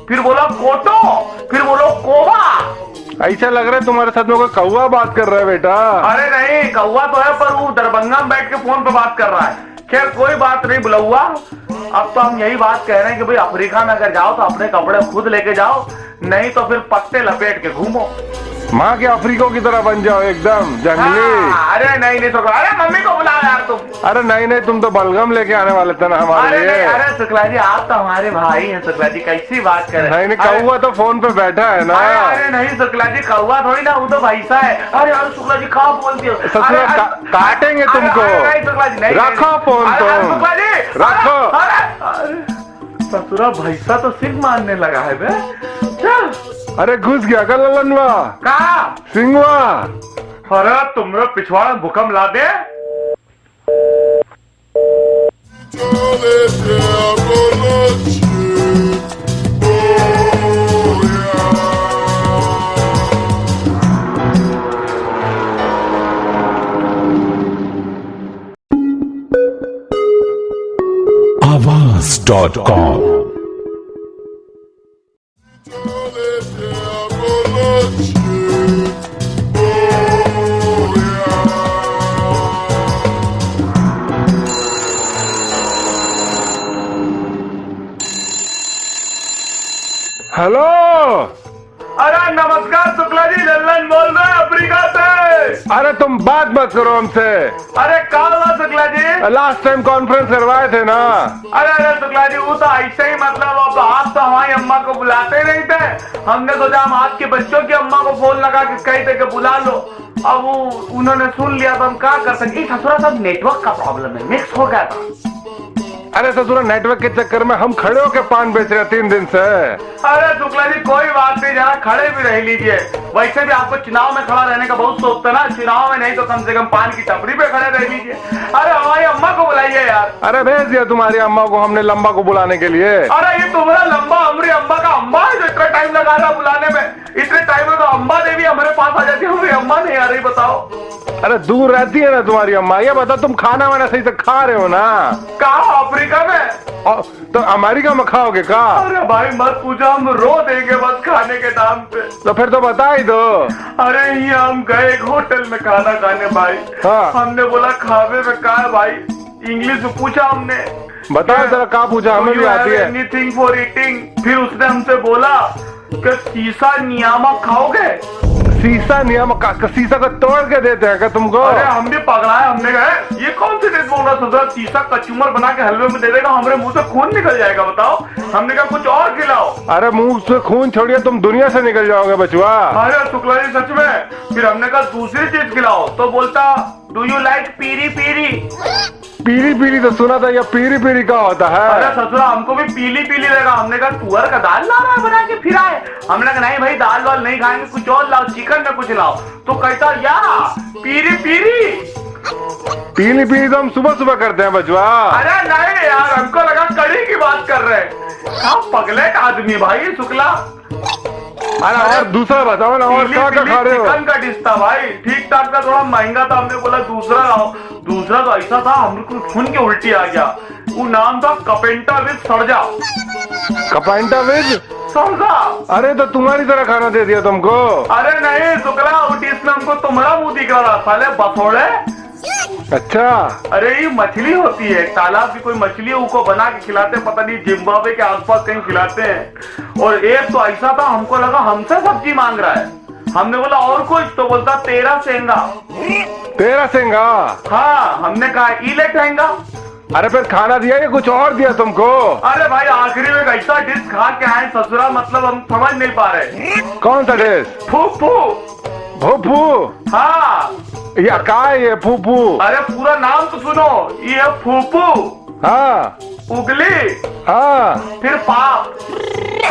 फिर बोला कोटो, फिर बोलो कोवा। ऐसा लग रहा है तुम्हारे साथ में कोई कौवा बात कर रहा है बेटा। अरे नहीं, कौवा तो है पर वो दरभंगा में बैठ के फोन पे बात कर रहा है। खैर कोई बात नहीं बुलौआ, अब तो हम यही बात कह रहे हैं कि भाई अफ्रीका में अगर जाओ तो अपने कपड़े खुद लेके जाओ, नहीं तो फिर पत्ते लपेट के घूमो, माँ के अफ्रीकों की तरह बन जाओ एकदम जंगली। अरे नहीं तो अरे मम्मी को बुलाओ यार तुम। अरे नहीं तुम तो बलगम लेके आने वाले थे ना हमारे लिए। अरे शुक्ला जी आप तो हमारे भाई हैं शुक्ला जी, कैसी बात कर रहे हैं? नहीं कौवा तो फोन पे बैठा है ना। अरे नहीं शुक्ला जी, कौवा थोड़ी ना, वो तो भैंसा है। अरे यार शुक्ला जी कहाँ बोलती हो? काटेंगे तुमको। शुक्ला जी नहीं, रखो फोन तुम, शुक्ला जी रखो। ससुरा भैंसा तो सिंह मारने लगा है बे। चल। अरे घुस गया का ललनवा? कहाँ? सिंहवा। अरे तुमने पिछवाड़ा भूकंप ला दे। Avaz.com hello. अरे नमस्कार शुक्ला जी, लल्लन बोल रहे हैं अफ्रीका से। अरे तुम बात मत करो हमसे। अरे कहाँ हुआ Shukla ji? Last time conference करवाए थे ना। अरे शुक्ला जी वो तो ऐसे ही, मतलब अब आप तो हमारी अम्मा को बुलाते नहीं थे, हमने सोचा हम आपके बच्चों की अम्मा को फोन लगा के कही थे कि बुला लो। अब वो उन्होंने सुन लिया तो हम क्या कर सकते। ससुरा सब नेटवर्क का प्रॉब्लम है, मिक्स हो गया था। अरे ससुरा नेटवर्क के चक्कर में हम खड़े होके पान बेच रहे हैं 3 दिन से। अरे शुक्ला जी कोई बात नहीं, जरा खड़े भी रह लीजिए। वैसे भी आपको चुनाव में खड़ा रहने का बहुत शौक था ना, चुनाव में नहीं तो कम से कम पान की टपरी पे खड़े रह लीजिए। अरे हमारी अम्मा को बुलाइए यार। अरे भेज दिया तुम्हारी अम्मा को हमने लंबा को बुलाने के लिए। अरे ये तुम्हारा लंबा हमारी अम्मा का अम्मा है जो इतना टाइम लगा रहा बुलाने में। इतने टाइम में तो अम्मा देवी हमारे पास आ जाती है, हमारी अम्मा नहीं आ रही, बताओ। अरे दूर रहती है ना तुम्हारी अम्मा। ये बताओ तुम खाना वाना सही से खा रहे हो ना? कहा अफ्रीका में? तो अमेरिका में खाओगे का? अरे भाई मत पूछो, हम रो देंगे बस खाने के नाम पे। तो फिर तो बता ही दो। अरे ये हम गए एक होटल में खाना खाने भाई। हाँ। हमने बोला खावे में क्या है भाई, इंग्लिश में पूछा हमने। बताओ जरा क्या पूछा, हमें भी आती है। Anything for eating. फिर उसने हमसे बोला कि सीसा नियामक खाओगे? सीसा नियम सीसा को तोड़ के देते हैं क्या तुमको? अरे हम भी पगड़ाए, हमने कहा ये कौन सी डिश बोल रहा है? सीसा कचूमर बना के हलवे में दे देगा, हमारे मुंह से खून निकल जाएगा, बताओ। हमने कहा कुछ और खिलाओ। अरे मुंह से खून छोड़िए, तुम दुनिया से निकल जाओगे बचवा। अरे शुक्ला जी सच में। फिर हमने कहा दूसरी चीज खिलाओ, तो बोलता डू यू लाइक पीरी पीरी? पीली पीली तो सुना था, या पीरी पीरी का होता है? अरे ससुरा हमको भी पीली पीली लगा। हमने कहा तुअर का दाल ला रहा है बना के फिर आए। हमने कहा नहीं भाई दाल वाल नहीं खाएंगे, कुछ और लाओ, चिकन में कुछ लाओ। तो कहता या पीरी पीरी। पीली पीली तो हम सुबह सुबह करते हैं बचवा। अरे नहीं यार, हमको लगा कड़ी की बात कर रहे हैं। पगले का आदमी भाई शुक्ला। अरे और दूसरा बताओ ना, और क्या खा रहे हो? चिकन का डिश था भाई, ठीक ठाक था, थोड़ा महंगा था। हमने बोला दूसरा लाओ। दूसरा तो ऐसा था हमको सुन के उल्टी आ गया। वो नाम था कपेंटा विद सरजा। कपेंटा विद सरजा? अरे तो तुम्हारी तरह खाना दे दिया तुमको। अरे नहीं शुक्ला, वो डिश में हमको तुम्हारा मुंह दिख रहा था, साले बसोड़े। अच्छा। अरे ये मछली होती है, तालाब की कोई मछली है, उसको बना के खिलाते हैं, पता नहीं जिम्बाब्वे के आसपास कहीं खिलाते हैं। और एक तो ऐसा था हमको लगा हमसे सब्जी मांग रहा है। हमने बोला और कुछ? तो बोलता 13 सेंगा। 13 सेंगा? हाँ। हमने कहा ई ले ठेंगा। अरे फिर खाना दिया या कुछ और दिया तुमको? अरे भाई आखिरी में एक ऐसा डिश खा के आए ससुरा, मतलब हम समझ नहीं पा रहे। कौन सा डिश? फूफू। फूफू? हाँ। या का है ये फूफू? अरे पूरा नाम तो सुनो, ये है फूफू, हाँ उगली, हाँ। फिर पाप।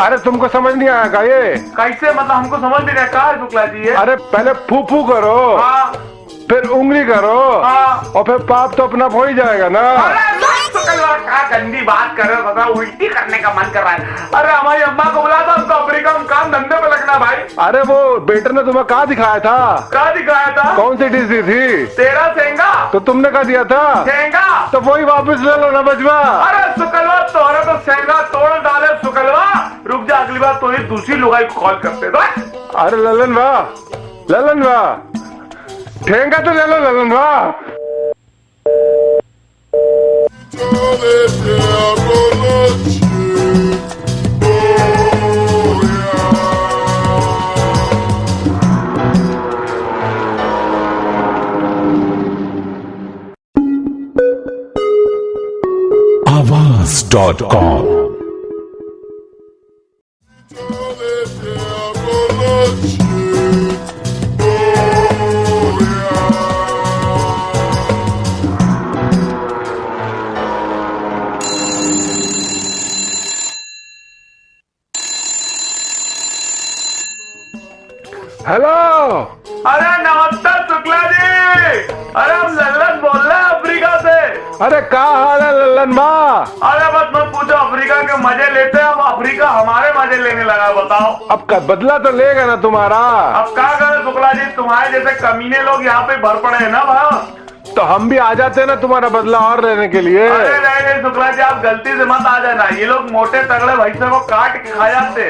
अरे तुमको समझ नहीं आया का ये? कैसे, मतलब हमको समझ नहीं रहा, कहा है शुक्ला जी ये? अरे पहले फूफू करो, हाँ फिर उंगली करो, हाँ। और फिर पाप तो अपना हो ही जाएगा ना। अरे क्या गंदी बात कर रहे हो दादा, उल्टी करने का मन कर रहा है। अरे हमारी अम्मा को बुला था, हमको अफ्रीका में काम धंधे पे लगना भाई। अरे वो बेटे ने तुम्हें कहा दिखाया था? क्या दिखाया था? कौन सी डिश दी थी? तेरा सेंगा। तो तुमने कहा दिया था? सेंगा। तो वही वापस ले लो ना बजवा। अरे सुकलवा तोहरा तो सेंगा तोड़ डाले सुकलवा। रुक जा, अगली बार तो ही दूसरी लुगाई को कॉल करते दो। अरे ललन वाह, ठेंगा तो ले लो ललन वाह। Avaz.com hello. अरे नमस्ते शुक्ला जी। अरे हम लल्लन बोल रहे हैं अफ्रीका से। अरे क्या हाल है ललन वाह? अरे बस मत पूछो, अफ्रीका के मजे लेते हैं, अब अफ्रीका हमारे मजे लेने लगा। बताओ अब का बदला तो लेगा ना तुम्हारा? अब क्या करें शुक्ला जी, तुम्हारे जैसे कमीने लोग यहाँ पे भर पड़े हैं ना भाई। तो हम भी आ जाते ना तुम्हारा बदला और लेने के लिए। अरे नहीं शुक्ला जी, आप गलती से मत आ जाना, ये लोग मोटे तगड़े भैंसे को काट के खा जाते।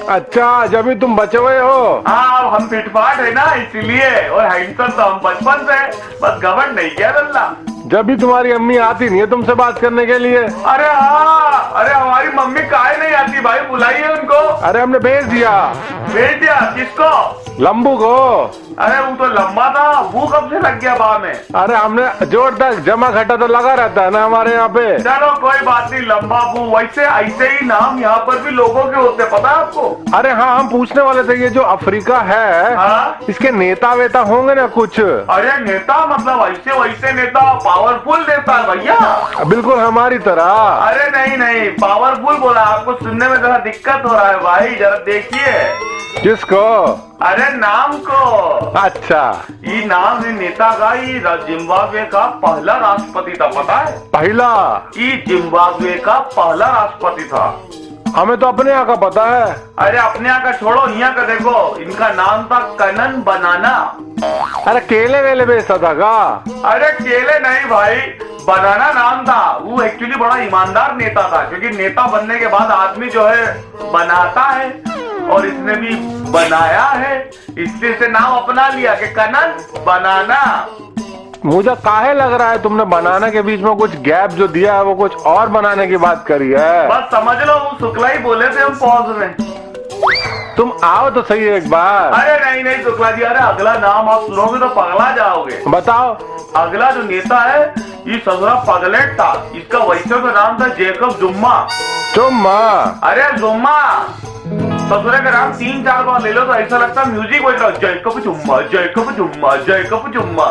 अच्छा, जब भी तुम बचे हुए हो। हाँ, अब हम फिटफाट है ना इसलिए, और हैंडसम तो हम बचपन से, बस घमंड नहीं किया लल्ला। जब भी तुम्हारी अम्मी आती नहीं है तुमसे बात करने के लिए। अरे हाँ, अरे हमारी मम्मी काहे नहीं आती भाई, बुलाइए उनको। अरे हमने भेज दिया। भेज दिया? किसको? लंबू को। अरे वो तो लंबा था, वो कब से लग गया बाह में? अरे हमने जोर तक जमा घटा तो लगा रहता है ना हमारे यहाँ पे। चलो कोई बात नहीं, लंबा बू। वैसे ऐसे ही नाम यहाँ पर भी लोगों के होते, पता है आपको? अरे हाँ, हम पूछने वाले थे, ये जो अफ्रीका है, हाँ? इसके नेता वेता होंगे ना कुछ? अरे नेता मतलब ऐसे वैसे नेता, पावरफुल नेता भैया, बिल्कुल हमारी तरह। अरे नहीं नहीं, पावरफुल बोला, आपको सुनने में जरा दिक्कत हो रहा है भाई, जरा देखिए। किसको? अरे नाम को। अच्छा, ये नाम है नेता का, ये जिम्बाब्वे का पहला राष्ट्रपति था, पता है? पहला? ये जिम्बाब्वे का पहला राष्ट्रपति था। हमें तो अपने यहाँ का पता है। अरे अपने यहाँ का छोड़ो, यहाँ का देखो, इनका नाम था कनन बनाना। अरे केले वेले बेचता था का? अरे केले नहीं भाई, बनाना नाम था। वो एक्चुअली बड़ा ईमानदार नेता था, क्योंकि नेता बनने के बाद आदमी जो है बनाता है, और इसने भी बनाया है, इसलिए से नाम अपना लिया कि कनन बनाना। मुझे काहे लग रहा है तुमने बनाना के बीच में कुछ गैप जो दिया है वो कुछ और बनाने की बात करी है। बस समझ लो, वो शुक्ला ही बोले थे हम पॉज में। तुम आओ तो सही एक बार। अरे नहीं नहीं शुक्ला जी, अरे अगला नाम आप सुनोगे तो पगला जाओगे। बताओ। अगला जो नेता है, ये ससुरा पगलेट था, इसका वैसे तो नाम था जेकब जुम्मा। जुम्मा? अरे जुम्मा, ससुरे का नाम 3-4 बार ले लो तो ऐसा लगता है म्यूजिक बज रहा है, जैकब जुम्मा, जैकब जुम्मा, जैकब जुम्मा।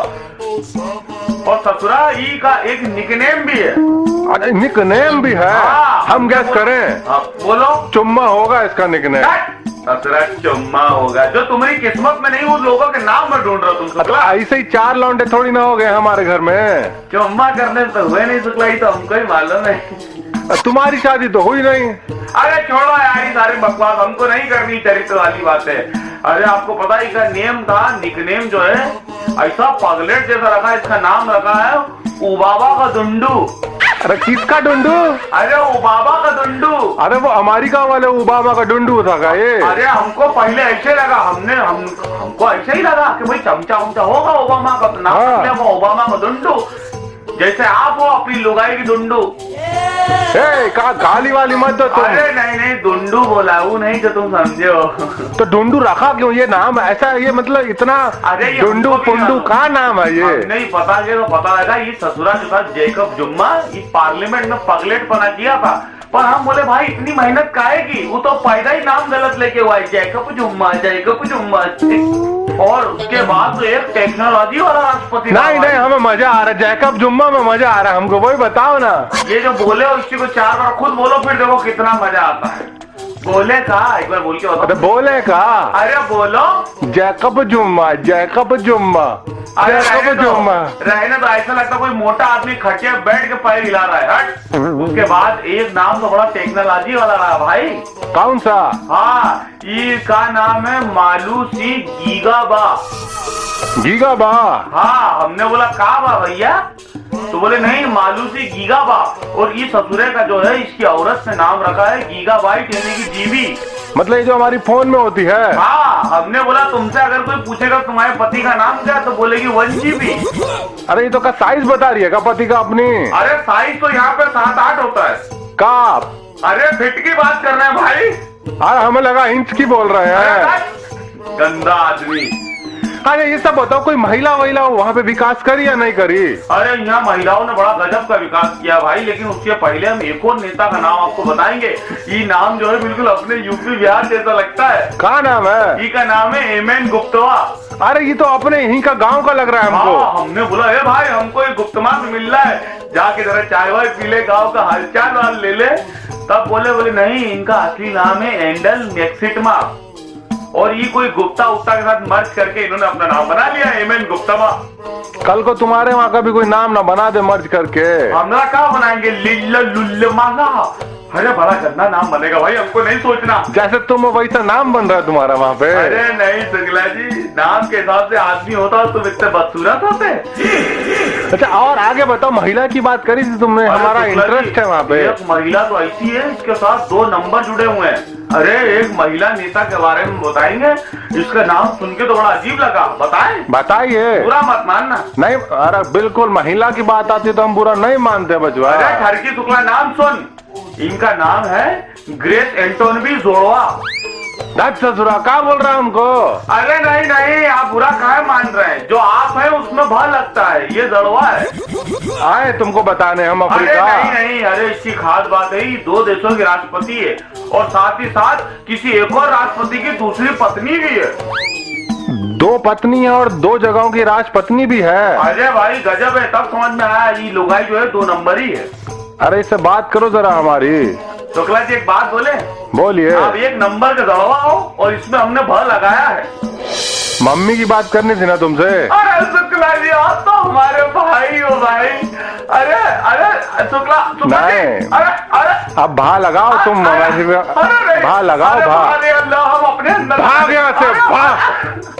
और ससुरा ई का एक निकनेम भी है। अरे निकनेम भी है? हाँ, हम गैस करें। हाँ, बोलो। चुम्मा होगा इसका निकनेम। ससुरा चुम्मा होगा, जो तुम्हारी किस्मत में नहीं, वो लोगों के नाम में ढूंढ रहा तुम शुक्ला। ऐसे ही 4 लौंडे थोड़ी ना हो गए हमारे घर में। चुम्मा करने तो हुए नहीं शुक्ला, ही तो हमको ही मालूम है। तुम्हारी शादी तो हुई नहीं। अरे छोड़ो यार ये सारी बकवास, हमको नहीं करनी चरित्र वाली बात है। अरे आपको पता है इसका नेम था, निकनेम जो है ऐसा पगलेट जैसा रखा है, इसका नाम रखा है उबाबा का दुंडू। अरे किसका डुंडू? अरे उबाबा का दुंडू। अरे वो अमेरिका वाले ओबामा का डुंडू था का ये? अरे हमको पहले ऐसे लगा, हमको ऐसे ही लगा कि भाई चमचा उमचा होगा ओबामा का, नाम हाँ। ओबामा का दुंडू। जैसे आप हो अपनी लुगाई की दुंडू। काली वाली मत दो तुम। अरे नहीं दुंडू बोला वो नहीं, जो तुम समझे हो। तो डुंडू रखा क्यों ये नाम ऐसा, ये मतलब इतना? अरे डुंडू पुंडू का नाम है ये? नहीं पता ये तो पता लगा, ये ससुरा जो था जैकब जुम्मा, ये पार्लियामेंट में पगलेट बना किया था। पर हम बोले भाई इतनी मेहनत काहे की, वो तो पैदा ही नाम गलत लेके हुआ है, जैकब जुम्मा जैकब जुम्मा। और उसके बाद तो एक टेक्नोलॉजी वाला राष्ट्रपति। नहीं हमें मजा आ रहा है, जैकब जुम्मा में मजा आ रहा है हमको, वही बताओ ना। ये जो बोले हो इसी को 4 बार खुद बोलो, फिर देखो कितना मजा आता है। बोले का एक बार बोल के बताओ। अरे बोले का? अरे बोलो। जैकब जुम्मा जैकब जुम्मा जैकब जुम्मा। रहने तो ऐसा लगता कोई मोटा आदमी खटिया बैठ के पैर हिला रहा है। हट। उसके बाद एक नाम तो बड़ा टेक्नोलॉजी वाला रहा भाई। कौन सा? हाँ इसका नाम है मालूसी गीगाबा। गीगाबा? हाँ हमने बोला का बा भैया, तो बोले नहीं मालूसी गीगाबा। और ये ससुरे का जो है इसकी औरत ने नाम रखा है गीगाबाइट यानी कि जीबी। मतलब ये जो हमारी फोन में होती है? हाँ हमने बोला तुमसे अगर कोई पूछेगा तुम्हारे पति का नाम क्या, तो बोलेगी 1 GB। अरे ये तो का साइज बता रही है का पति का अपनी? अरे साइज तो यहाँ पे 7-8 होता है। का? अरे फिट की बात कर रहे हैं भाई। अरे हमें लगा इंच की बोल रहे हैं। गंदा आदमी। अरे ये सब बताओ, कोई महिला वहाँ पे विकास करी या नहीं करी? अरे यहाँ महिलाओं ने बड़ा गजब का विकास किया भाई, लेकिन उसके पहले हम एक और नेता का नाम आपको बताएंगे। ये नाम जो है बिल्कुल अपने यूपी बिहार जैसा लगता है। क्या नाम है? इसका नाम है एमएन गुप्तवा। अरे ये तो अपने यहीं का गांव का लग रहा है हमको। हाँ, हमने बोला ए भाई हमको ये गुप्तमा से मिल रहा है, जाके जरा चाय वाय पी ले, गाँव का हालचाल वाल ले ले। तब बोले नहीं इनका असली नाम है एंडल मैक्सिटमा, और ये कोई गुप्ता उत्ता के साथ मर्ज करके इन्होंने अपना नाम बना लिया एमएन गुप्तमा। कल को तुम्हारे वहाँ का भी कोई नाम ना बना दे मर्ज करके। हमरा क्या बनाएंगे? लिल्ला लुल्ल मांगा। अरे बड़ा गंदा नाम बनेगा भाई, हमको नहीं सोचना। जैसे तुम वैसा नाम बन रहा है तुम्हारा वहाँ पे। अरे नहीं शुक्ला जी, नाम के हिसाब से आदमी होता तुम इतने बदसूरत होते। अच्छा और आगे बताओ, महिला की बात करी थी तुमने, हमारा इंटरेस्ट है वहाँ पे। एक महिला तो ऐसी है, इसके साथ 2 नंबर जुड़े हुए हैं। अरे एक महिला नेता के बारे में बताएंगे, इसका नाम सुन के तो बड़ा अजीब लगा। बताइए। बुरा मत मानना। नहीं अरे बिल्कुल, महिला की बात आती है तो हम बुरा नहीं मानते बचवा। अरे ठरकी शुक्ला नाम सुन, इनका नाम है ग्रेस एंटोनबी जोड़वा। ससुरा क्या बोल रहा है हमको? अरे नहीं आप बुरा काहे मान रहे हैं, जो आप हैं उसमें भा लगता है, ये जड़वा है। आए तुमको बताने हम अफ्रीका। अरे नहीं अरे इसकी खास बात है, 2 देशों की राष्ट्रपति है, और साथ ही साथ किसी एक और राष्ट्रपति की दूसरी पत्नी भी है। 2 पत्नी है और 2 जगहों की राजपत्नी भी है। अरे भाई गजब है, तब समझ में आया ये लुगाई जो है 2 नंबर ही है। अरे इससे बात करो जरा हमारी। शुक्ला जी एक बात बोले? बोलिए। आप 1 नंबर का जड़वा हो और इसमें हमने भ लगाया है। मम्मी की बात करनी थी ना तुमसे। अरे शुक्ला जी आप तो हमारे भाई हो भाई। अरे शुक्ला नहीं, अरे अब भा लगाओ तुम, भा लगाओ भा। अल्लाह हम अपने अंदर भाग यहाँ से भाग।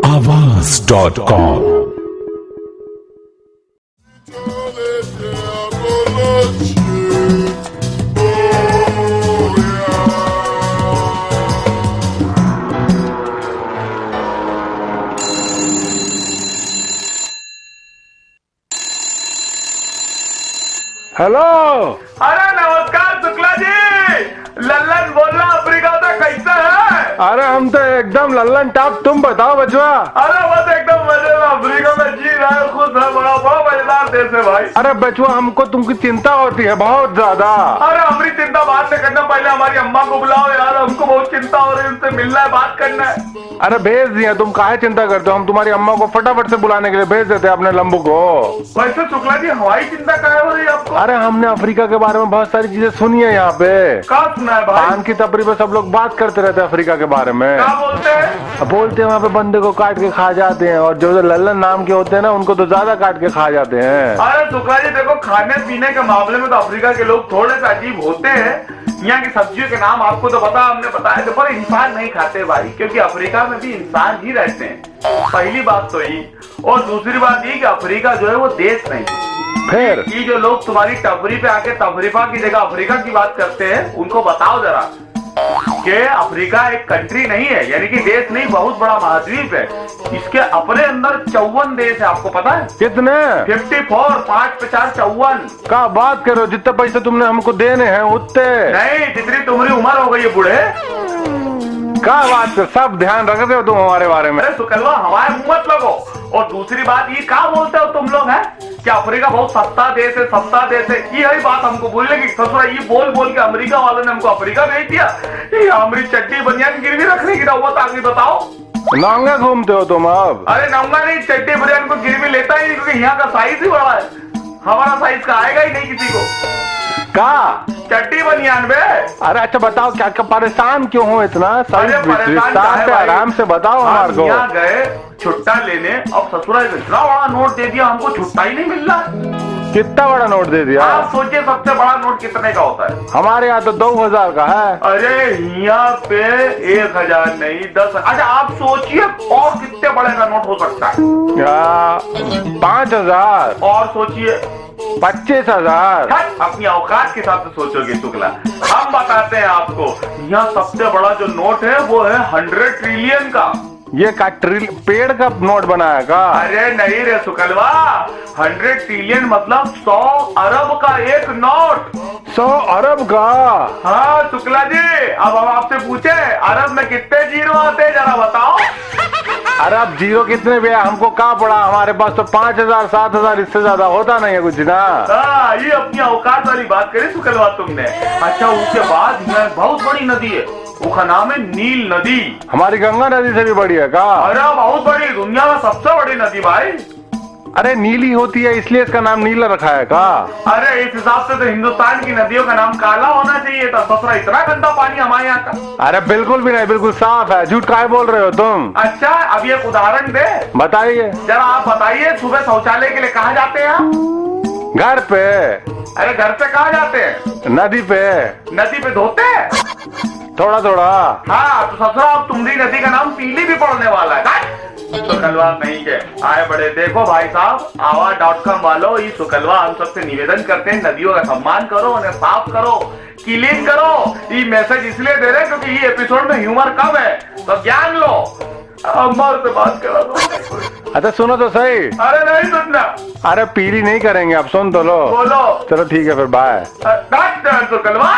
Avaz.com hello. अरे नमस्कार शुक्ला जी, लल्लन बोल रहा अफ्रीका से, कैसे है? अरे हम तो एकदम लल्लन टॉप, तुम बताओ बचवा। अरे बस एकदम मजे में, अफ्रीका में जी रहा है, खुश है, बड़ा मजेदार देश है भाई। अरे बचवा हमको तुमकी चिंता होती है बहुत ज्यादा। अरे हमारी चिंता बाद में करना, पहले हमारी अम्मा को बुलाओ यार, हमको बहुत चिंता हो रही है, उनसे मिलना है, बात करना है। अरे भेज दिया, तुम काहे चिंता करते हो, हम तुम्हारी अम्मा को फटाफट से बुलाने के लिए भेज देते अपने लंबू को। वैसे शुक्ला जी हवाई चिंता काहे हो रही है आपको? अरे हमने अफ्रीका के बारे में बहुत सारी चीजें सुनी है यहाँ पे। क्या सुना है भाई? पान की टपरी पे सब लोग बात करते रहते हैं अफ्रीका के बारे में। क्या बोलते हैं? बोलते हैं वहाँ पे बंदे को काट के खा जाते हैं, और जो लल्लन नाम के होते हैं ना उनको तो ज्यादा काट के खा जाते हैं। अरे शुक्ला जी देखो, खाने पीने के मामले में तो अफ्रीका के लोग थोड़े से अजीब होते हैं, यहाँ की सब्जियों के नाम आपको तो पता, हमने बताया थे, पर इंसान नहीं खाते भाई, क्योंकि अफ्रीका में भी इंसान ही रहते हैं। पहली बात तो ये, और दूसरी बात ये कि अफ्रीका जो है वो देश नहीं है। फिर ये जो लोग तुम्हारी टपरी पे आके तफरीफा की जगह अफ्रीका की बात करते हैं, उनको बताओ जरा कि अफ्रीका एक कंट्री नहीं है, यानी कि देश नहीं, बहुत बड़ा महाद्वीप है। इसके अपने अंदर 54 देश है, आपको पता है? कितने? 54, 5 50 54। क्या बात करो, जितने पैसे तुमने हमको देने हैं उतने नहीं, जितनी तुम्हारी उम्र हो गई है बूढ़े। क्या बात कर, सब ध्यान रखते हो तुम हमारे बारे में। अरे सुकलवा, हमारे मुंह मत लगो। और दूसरी बात ये क्या बोलते हो तुम लोग, है कि अफ्रीका बहुत सस्ता देश है, सस्ता देश है। यही बात हमको बोलने की ससुरा, ये बोल बोल के अमेरिका वालों ने हमको अफ्रीका भेज दिया। ये हमारी चड्डी बनियान गिरवी रखने की नौबत आ गई, बताओ। नांगा घूमते हो तुम अब। अरे नंगा नहीं, चड्डी बनियान को गिरवी लेता ही नहीं, क्योंकि यहाँ का साइज ही बड़ा है। हमारा साइज का आएगा ही नहीं किसी को। का चड्डी बनियान में। अरे अच्छा बताओ, क्या परेशान क्यों हो इतना? अरे परेशान क्या है भाई? आराम से बताओ हमारे को। यहाँ गए छुट्टा लेने, अब ससुरा इतना बड़ा नोट दे दिया हमको, छुट्टा ही नहीं मिल रहा है। कितना बड़ा नोट दे दिया? आप सोचिए सबसे बड़ा नोट कितने का होता है? हमारे यहाँ तो 2000 का है। अरे यहाँ पे 1000 नहीं, 10। अच्छा आप सोचिए और कितने बड़े का नोट हो सकता है? 5000। और सोचिए 25,000। अपनी औकात के हिसाब से सोचोगे शुक्ला। हम बताते हैं आपको, यहाँ सबसे बड़ा जो नोट है वो है 100 ट्रिलियन का। ये का पेड़ का नोट बनाया का? अरे नहीं रे सुकलवा, 100 ट्रिलियन मतलब 100 अरब का एक नोट। 100 अरब का? हाँ शुक्ला जी, अब हम आपसे पूछे अरब में कितने जीरो आते हैं, जरा बताओ। अरब जीरो कितने भी है, हमको कहा पड़ा, हमारे पास तो 5000 7000, इससे ज्यादा होता नहीं है कुछ ना। हाँ, ये अपनी औकात वाली बात करी सुकलवा तुमने। अच्छा उसके बाद यहाँ बहुत बड़ी नदी है, उसका नाम है नील नदी। हमारी गंगा नदी से भी बड़ी है का? अरे बहुत बड़ी, दुनिया में सबसे बड़ी नदी भाई। अरे नीली होती है इसलिए इसका नाम नीला रखा है का? अरे इस हिसाब से तो हिंदुस्तान की नदियों का नाम काला होना चाहिए था। ससुरा इतना गंदा पानी हमारे यहाँ का। अरे बिल्कुल भी नहीं, बिल्कुल साफ है। झूठ काहे बोल रहे हो तुम? अच्छा अब एक उदाहरण दे, बताइए जरा आप बताइए, सुबह शौचालय के लिए कहाँ जाते हैं आप? घर पे। अरे घर पे कहाँ जाते हैं? नदी पे। नदी पे धोते हैं? थोड़ा थोड़ा। हाँ तो ससुरा अब तुम्हारी नदी का नाम पीली भी पड़ने वाला है। सुकलवा नहीं के आए बड़े। देखो भाई साहब, आवा.com वालों, ये सुकलवा हम सबसे निवेदन करते हैं, नदियों का सम्मान करो, उन्हें साफ करो, क्लीन करो। ये मैसेज इसलिए दे रहे हैं क्योंकि ये एपिसोड में ह्यूमर कम है, तो ज्ञान लो। अम्मा से बात करा दो। अच्छा सुनो तो सही। अरे नहीं सुनना। अरे पीली नहीं करेंगे, आप सुन तो लो। बोलो। चलो ठीक है फिर, बाय। सुकलवा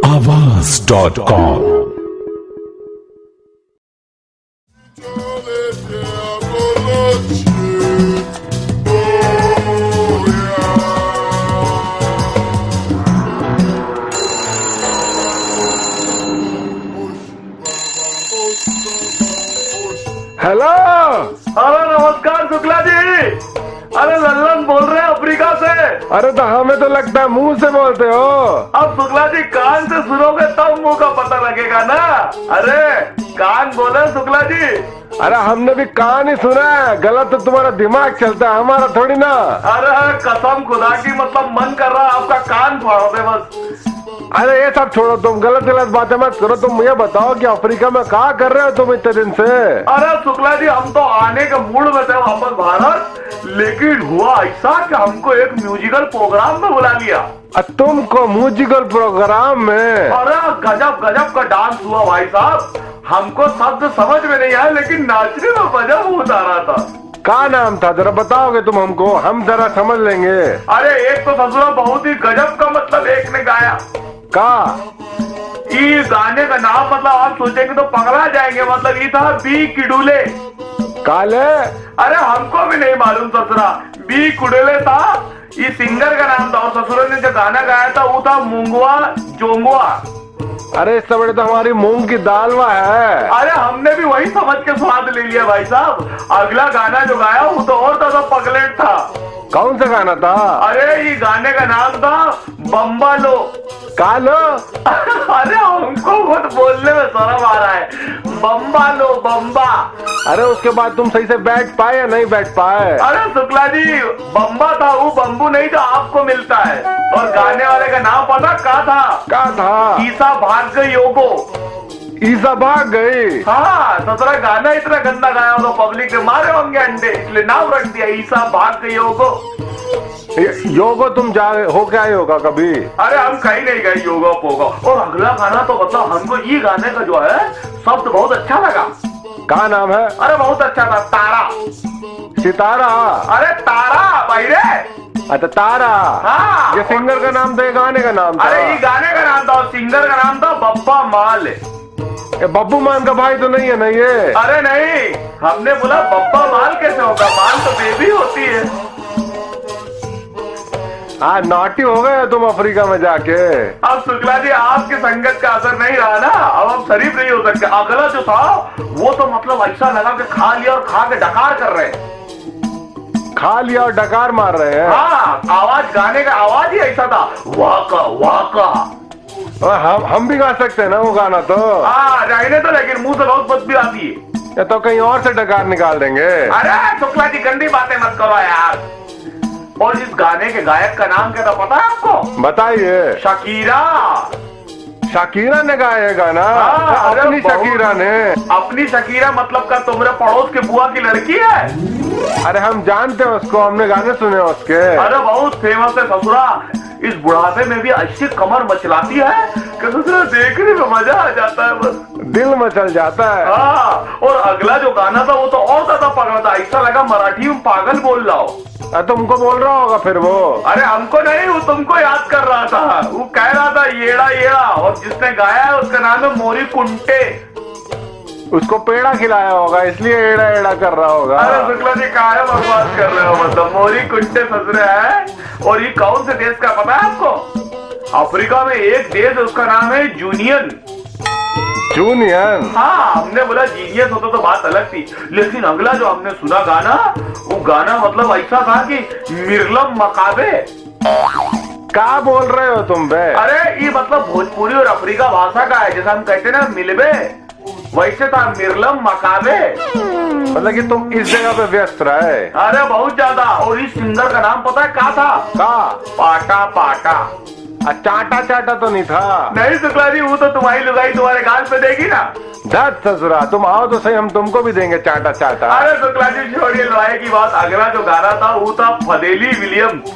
Avaz.com hello. अरे नमस्कार शुक्ला जी। अरे लल्लन बोल रहे हैं अफ्रीका से। अरे तो हमें तो लगता है मुंह से बोलते हो। अब शुक्ला जी कान से सुनोगे तब मुंह का पता लगेगा ना। अरे कान बोले शुक्ला जी। अरे हमने भी कान ही सुना है, गलत तो तुम्हारा दिमाग चलता है, हमारा थोड़ी ना। अरे कसम खुदा की, मतलब मन कर रहा है आपका कान फाड़ दे बस। अरे ये सब छोड़ो, तुम गलत गलत बातें मत करो। तुम मुझे बताओ कि अफ्रीका में क्या कर रहे हो तुम इतने दिन से? अरे शुक्ला जी हम तो आने के मूड में थे वापस भारत, लेकिन हुआ ऐसा कि हमको एक म्यूजिकल प्रोग्राम में बुला लिया। तुमको म्यूजिकल प्रोग्राम में? अरे गजब गजब का डांस हुआ भाई साहब। हमको शब्द समझ में नहीं आया, लेकिन नाचने में मजा बहुत आ रहा था। क्या नाम था जरा बताओगे तुम हमको, हम जरा समझ लेंगे। अरे एक तो ससुरा बहुत ही गजब का, मतलब एक ने गाया का ये गाने का नाम, मतलब आप सोचेंगे तो पगला जाएंगे, मतलब ये था बी किडुले। काले? अरे हमको भी नहीं मालूम ससुरा, बी कुडुले था ये सिंगर का नाम था। और ससुरा ने जो गाना गाया था वो था मुंगवा जोंगवा। अरे इससे बड़े तो हमारी मूंग की दालवा है। अरे हमने भी वही समझ के स्वाद ले लिया भाई साहब। अगला गाना जो गाया वो तो और ज्यादा पगलेट था। कौन सा गाना था? अरे ये गाने का नाम था बम्बा लो। कालो। अरे हमको खुद बोलने में शर्म आ रहा है। बम्बा लो बम्बा। अरे उसके बाद तुम सही से बैठ पाए या नहीं बैठ पाए? अरे शुक्ला जी, बम्बा था वो, बम्बू नहीं जो आपको मिलता है। और गाने वाले का नाम पता क्या था? ईसा भाग गई योगो। ईसा भाग गई। हाँ, ससुरा गाना इतना गंदा गाया होगा, पब्लिक ने मारे होंगे अंडे, इसलिए नाम रख दिया ईसा भाग गई योगो। योगो तुम जा हो क्या होगा कभी? अरे हम कहीं नहीं गए योगा पोगा। और अगला गाना तो मतलब हमको ये गाने का जो है शब्द बहुत अच्छा लगा। क्या नाम है? अरे बहुत अच्छा था, तारा। सितारा? अरे तारा भाई रे। अच्छा तारा। हाँ। ये सिंगर का नाम था, ये गाने का नाम था? अरे ये गाने का नाम था और सिंगर का नाम था बब्बा माल। ये बब्बू मान का भाई तो नहीं है ना ये? अरे नहीं, हमने बोला बब्बा माल कैसे होगा, माल तो बेबी होती है। हाँ नॉटी हो गए तुम अफ्रीका में जाके। अब शुक्ला जी आपकी संगत का असर नहीं रहा ना, अब हम शरीफ नहीं हो सकते। अगला जो था वो तो मतलब ऐसा लगा कि खा लिया और खा के डकार कर रहे हैं। खा लिया और डकार मार रहे हैं? हाँ, आवाज, गाने का आवाज ही ऐसा था, वाका वाका। और हम भी गा सकते हैं ना वो गाना तो? हाँ रहने तो, लेकिन मुंह से बहुत बदबू आती है। या तो कहीं और से डकार निकाल देंगे। अरे शुक्ला जी गंदी बातें मत करो यार। और इस गाने के गायक का नाम क्या था पता है आपको? बताइए। शकीरा। शकीरा ने गाया गाना? हाँ, अपनी शकीरा ने? अपनी शकीरा मतलब का तुम्हारे पड़ोस के बुआ की लड़की है। अरे हम जानते हैं उसको, हमने गाने सुने उसके। अरे बहुत फेमस है ससुरा। इस बुढ़ापे में भी अच्छी कमर मचलाती है कि ससुरा देखने में मजा आ जाता है, बस दिल मचल जाता है। हाँ। और अगला जो गाना था वो तो और ज्यादा पगला था, ऐसा लगा मराठी में पागल बोल रहा हो। तुमको बोल रहा होगा फिर वो? अरे हमको नहीं, वो तुमको याद कर रहा था। वो कह रहा था येड़ा येड़ा, और जिसने गाया है उसका नाम है मोरी कुंटे। उसको पेड़ा खिलाया होगा इसलिए एड़ा एड़ा कर रहा होगा। अरे शुक्ला जी काहे बकवास कर रहे हो, मतलब मोरी कुंटे ससुरे है। और ये कौन से देश का पता है आपको? अफ्रीका में एक देश, उसका नाम है जूनियन। जूनियन? हाँ, हमने बोला जीनियस होता तो बात अलग थी, लेकिन अगला जो हमने सुना गाना, वो गाना मतलब ऐसा था कि मिर्लम मकाबे। क्या बोल रहे हो तुम बे? अरे ये मतलब भोजपुरी और अफ्रीका भाषा का है, जैसा हम कहते ना मिलबे, वैसे था मिर्लम मकाबे। मतलब कि तुम इस जगह पे व्यस्त रहे? अरे बहुत ज्यादा। और इस सिंगर का नाम पता है क्या था? पाटा पाटा। चाटा चाटा तो नहीं था? नहीं शुक्ला जी, वो तो तुम्हारी लुगाई तुम्हारे गाल पे देगी ना। धत ससुरा, तुम आओ तो सही, हम तुमको भी देंगे चाटा चाटा। अरे शुक्ला जी छोड़िए लोहे की बात। अगला जो गाना था वो था फदेली विलियम्स।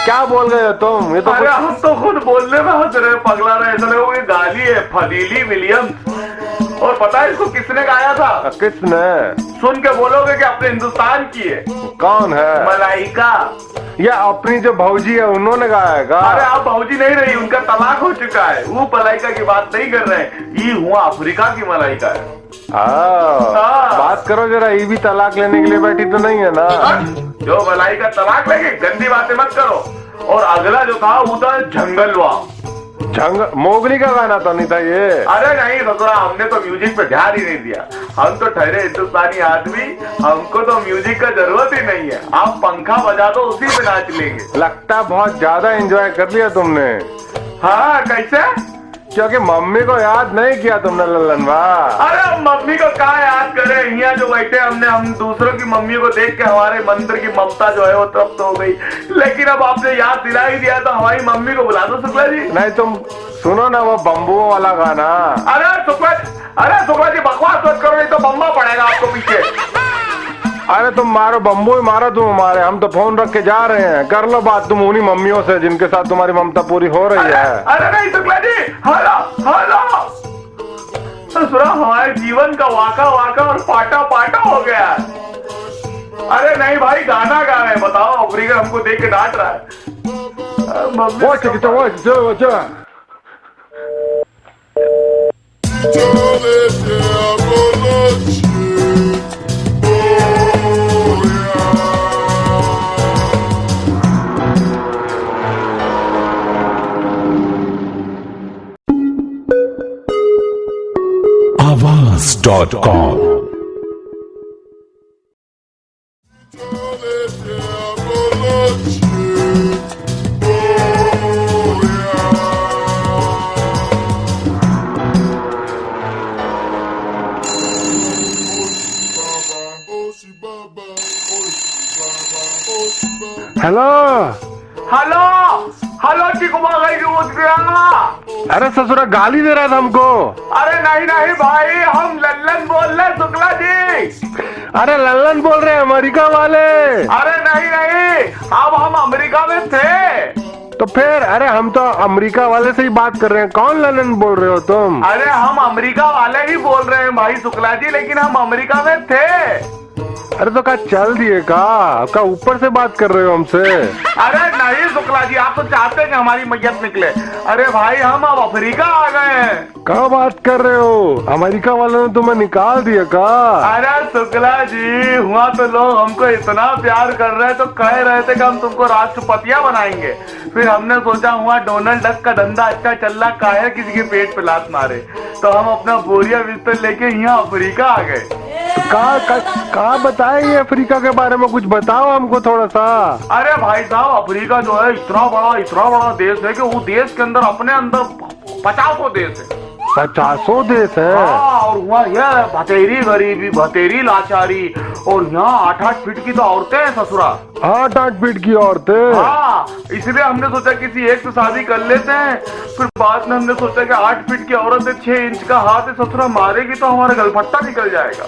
क्या बोल गए हो तुम? ये तो अरे हम तो खुद बोलने में हंस रहे, पगला रहे, ऐसा लगा ये गाली है, फदेली विलियम्स। और पता है इसको किसने गाया था? किसने? सुन के बोलोगे कि अपने हिंदुस्तान की है। कौन है? मलाइका। या अपनी जो भौजी है उन्होंने गाया है? अरे आप भौजी नहीं रही, उनका तलाक हो चुका है। वो मलाइका की बात नहीं कर रहे हैं, ये हुआ अफ्रीका की मलाइका है। बात करो जरा, ये भी तलाक लेने के लिए बैठी तो नहीं है ना? जो मलाइका तलाक लेगी, गंदी बातें मत करो। और अगला जो था वो था जंगलवा। मोगली का गाना तो नहीं था ये? अरे नहीं ससुरा, हमने तो म्यूजिक पे ध्यान ही नहीं दिया। हम तो ठहरे हिंदुस्तानी आदमी, हमको तो म्यूजिक का जरूरत ही नहीं है। आप पंखा बजा दो, उसी पे नाच लेंगे। लगता बहुत ज्यादा एंजॉय कर लिया तुमने। हाँ कैसे? क्योंकि मम्मी को याद नहीं किया तुमने लल्लनवा। अरे हम मम्मी को क्या याद करें, यहाँ जो बैठे हमने, हम दूसरों की मम्मी को देख के हमारे मंदिर की ममता जो है वो तृप्त हो गई। लेकिन अब आपने याद दिला ही दिया तो हमारी मम्मी को बुला दो शुक्ला जी। नहीं तुम सुनो ना वो बम्बुओं वाला गाना। अरे शुक्ला जी बकवास मत करो, नहीं तो बम्बा पड़ेगा आपको पीछे। अरे तुम मारो बम्बू ही मारो तुम हमारे, हम तो फोन रख के जा रहे हैं। कर लो बात तुम उन्हीं मम्मियों से जिनके साथ तुम्हारी ममता पूरी हो रही है। अरे नहीं शुक्ला जी, हेलो हेलो। ससुरा हमारे जीवन का वाका वाका और पाटा पाटा हो गया। अरे नहीं भाई, गाना गा रहे हैं, बताओ। अफ्रीका हमको देख के डांट रहा है। Mummy Films.com. Hello. Hello hello Chiku भाई उठ गया। अरे ससुरा गाली दे रहा था हमको। अरे नहीं नहीं भाई, हम लल्लन बोल रहे शुक्ला जी। अरे लल्लन बोल रहे हैं अमेरिका वाले। अरे नहीं नहीं, अब हम अमेरिका में थे। तो फिर अरे हम तो अमेरिका वाले से ही बात कर रहे हैं। कौन लल्लन बोल रहे हो तुम? अरे हम अमेरिका वाले ही बोल रहे हैं भाई शुक्ला जी, लेकिन हम अमेरिका में थे। अरे तो क्या चल दिए का ऊपर से बात कर रहे हो हमसे? अरे नहीं शुक्ला जी, आप तो चाहते हैं कि हमारी मैयत निकले। अरे भाई हम अब अफ्रीका आ गए हैं। क्या बात कर रहे हो? अमेरिका वालों ने तुम्हें निकाल दिया का? अरे शुक्ला जी, हुआ तो लोग हमको इतना प्यार कर रहे तो कह रहे थे कि हम तुमको राष्ट्रपतिया बनाएंगे। फिर हमने सोचा हुआ डोनाल्ड डक का धंधा अच्छा चल रहा, काहे किसी के पेट पे लात मारे। तो हम अपना बोरिया बिस्तर लेके यहाँ अफ्रीका आ गए। तो का बताए ये अफ्रीका के बारे में? कुछ बताओ हमको थोड़ा सा। अरे भाई साहब, अफ्रीका जो है इतना बड़ा देश है कि वो देश के अंदर अपने अंदर 50 देश है। 50 देश है। हाँ, और वहाँ यह भतेरी गरीबी, भतेरी लाचारी, और यहाँ 8-8 फीट की तो औरतें हैं ससुरा। 8-8 फीट की औरतें। हाँ, इसलिए हमने सोचा किसी एक से शादी कर लेते हैं। फिर बाद में हमने सोचा कि 8 फीट की औरत है, 6 इंच का हाथ है, ससुरा मारेगी तो हमारा गलफट्टा निकल जाएगा।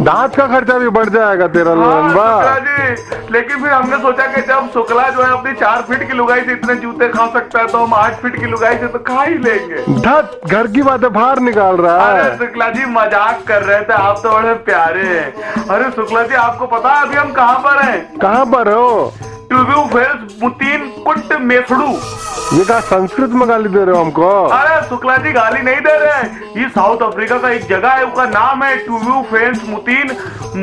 दांत का खर्चा भी बढ़ जाएगा तेरा। हाँ, शुक्ला जी, लेकिन फिर हमने सोचा कि जब शुक्ला जो है अपनी 4 फीट की लुगाई से इतने जूते खा सकता है, तो हम 8 फीट की लुगाई से तो खा ही लेंगे। धत, घर की बातें बाहर निकाल रहा अरे है। शुक्ला जी मजाक कर रहे थे, आप तो बड़े प्यारे हैं। अरे शुक्ला जी, आपको पता है अभी हम कहाँ पर हैं? कहाँ पर हो? ट्यूब्यू फेल्स मुतीन कुंट मेसड़ू। ये क्या संस्कृत में गाली दे रहे हो हमको? अरे शुक्ला जी, गाली नहीं दे रहे हैं। ये साउथ अफ्रीका का एक जगह है, उसका नाम है ट्यूब्यू फेल्स मुतीन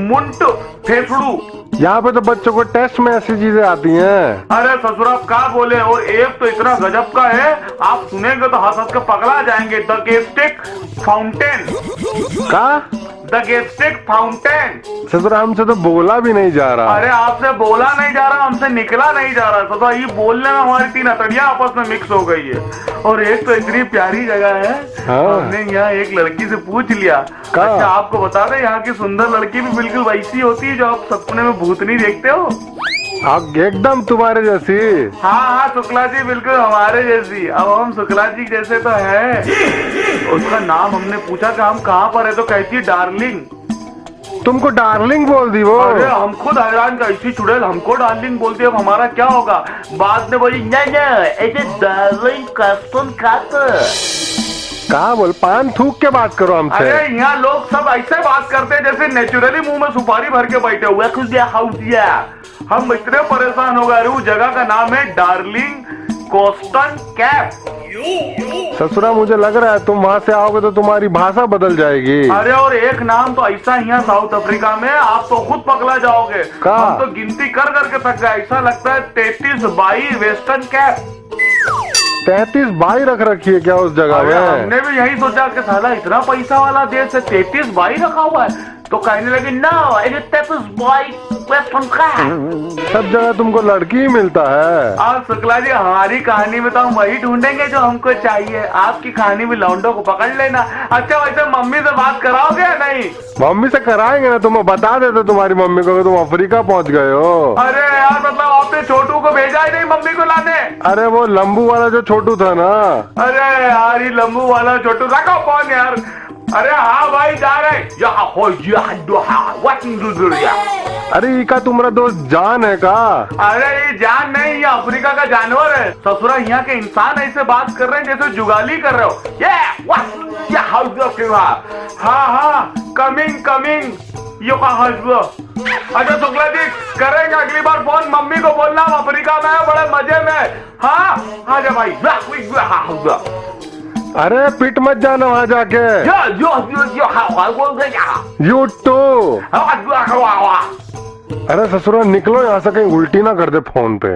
मुंट फेसड़ू। यहाँ पे तो बच्चों को टेस्ट में ऐसी चीजें आती हैं। अरे ससुर आप क्या बोले, और एक तो इतना गजब का है, आप सुनेंगे तो हंस हंस के पगला जाएंगे। The gestic fountain. का? The gestic fountain. ससुर हमसे तो बोला भी नहीं जा रहा। अरे आपसे बोला नहीं जा रहा, हमसे निकला नहीं जा रहा। ससुर ये बोलने में हमारी 3 अतड़ियां आपस में मिक्स हो गई है। और एक तो इतनी प्यारी जगह है। हाँ। हमने यहाँ एक लड़की से पूछ लिया। अच्छा आपको बता दें, यहाँ की सुंदर लड़की भी बिल्कुल वैसी होती है जो आप सपने में भूतनी देखते हो। आप एकदम तुम्हारे जैसी। हाँ हाँ शुक्ला जी, बिल्कुल हमारे जैसी। अब हम शुक्ला जी जैसे तो है। उसका नाम हमने पूछा कि हम कहाँ पर है, तो कहती डार्लिंग। तुमको डार्लिंग बोल दी वो? अरे हम खुद हैरान, कैसी चुड़ैल हमको डार्लिंग बोलती है। अब हमारा क्या होगा? बाद में बोली नहीं ऐसे डार्लिंग कस्टम कहा बोल? पान थूक के बात करो हमसे। अरे यहाँ लोग सब ऐसे बात करते हैं जैसे नेचुरली मुंह में सुपारी भर के बैठे हुए। हम इतने परेशान हो गए। उस जगह का नाम है डार्लिंग कोस्टन कैप। ससुरा मुझे लग रहा है तुम वहाँ से आओगे तो तुम्हारी भाषा बदल जाएगी। अरे और एक नाम तो ऐसा यहाँ साउथ अफ्रीका में, आप तो खुद पगला जाओगे। का? हम तो गिनती कर करके थक गए। ऐसा लगता है 33-22 वेस्टर्न कैप। 33-22 रख रखी है क्या उस जगह में? हमने भी यही सोचा कि साला इतना पैसा वाला देश है, 33-22 रखा हुआ है। तो कहने लगे ना, 33-22 वेस्टर्न कैप। सब जगह तुमको लड़की ही मिलता है। और शुक्ला जी, हमारी कहानी में तो हम वही ढूंढेंगे जो हमको चाहिए। आपकी कहानी में लौंडों को पकड़ लेना। अच्छा वैसे मम्मी से बात कराओगे या नहीं? मम्मी से कराएंगे ना। तुम बता देते तुम्हारी मम्मी को कि तुम अफ्रीका पहुंच गए हो। अरे यार, मतलब आपने छोटू को भेजा ही नहीं मम्मी को लाने? अरे वो लंबू वाला जो छोटू था ना। अरे यार, ये लंबू वाला छोटू रखो फोन यार। अरे हाँ भाई, जा रहे। अरे इका तुम्हारा दोस्त जान है का? अरे ये जान नहीं, ये अफ्रीका का जानवर है। ससुरा यहाँ के इंसान ऐसे बात कर रहे हैं जैसे जुगाली कर रहे हो। हाँ हाँ, कमिंग यो कहा। अच्छा शुक्ला जी, करेंगे अगली बार फोन। मम्मी को बोलना हम अफ्रीका में है, बड़े मजे में। हाँ हाँ जा भाई। अरे पिट मत जाना वहाँ जाके। You too. अरे ससुरा निकलो यहाँ से, कहीं उल्टी ना कर दे फोन पे।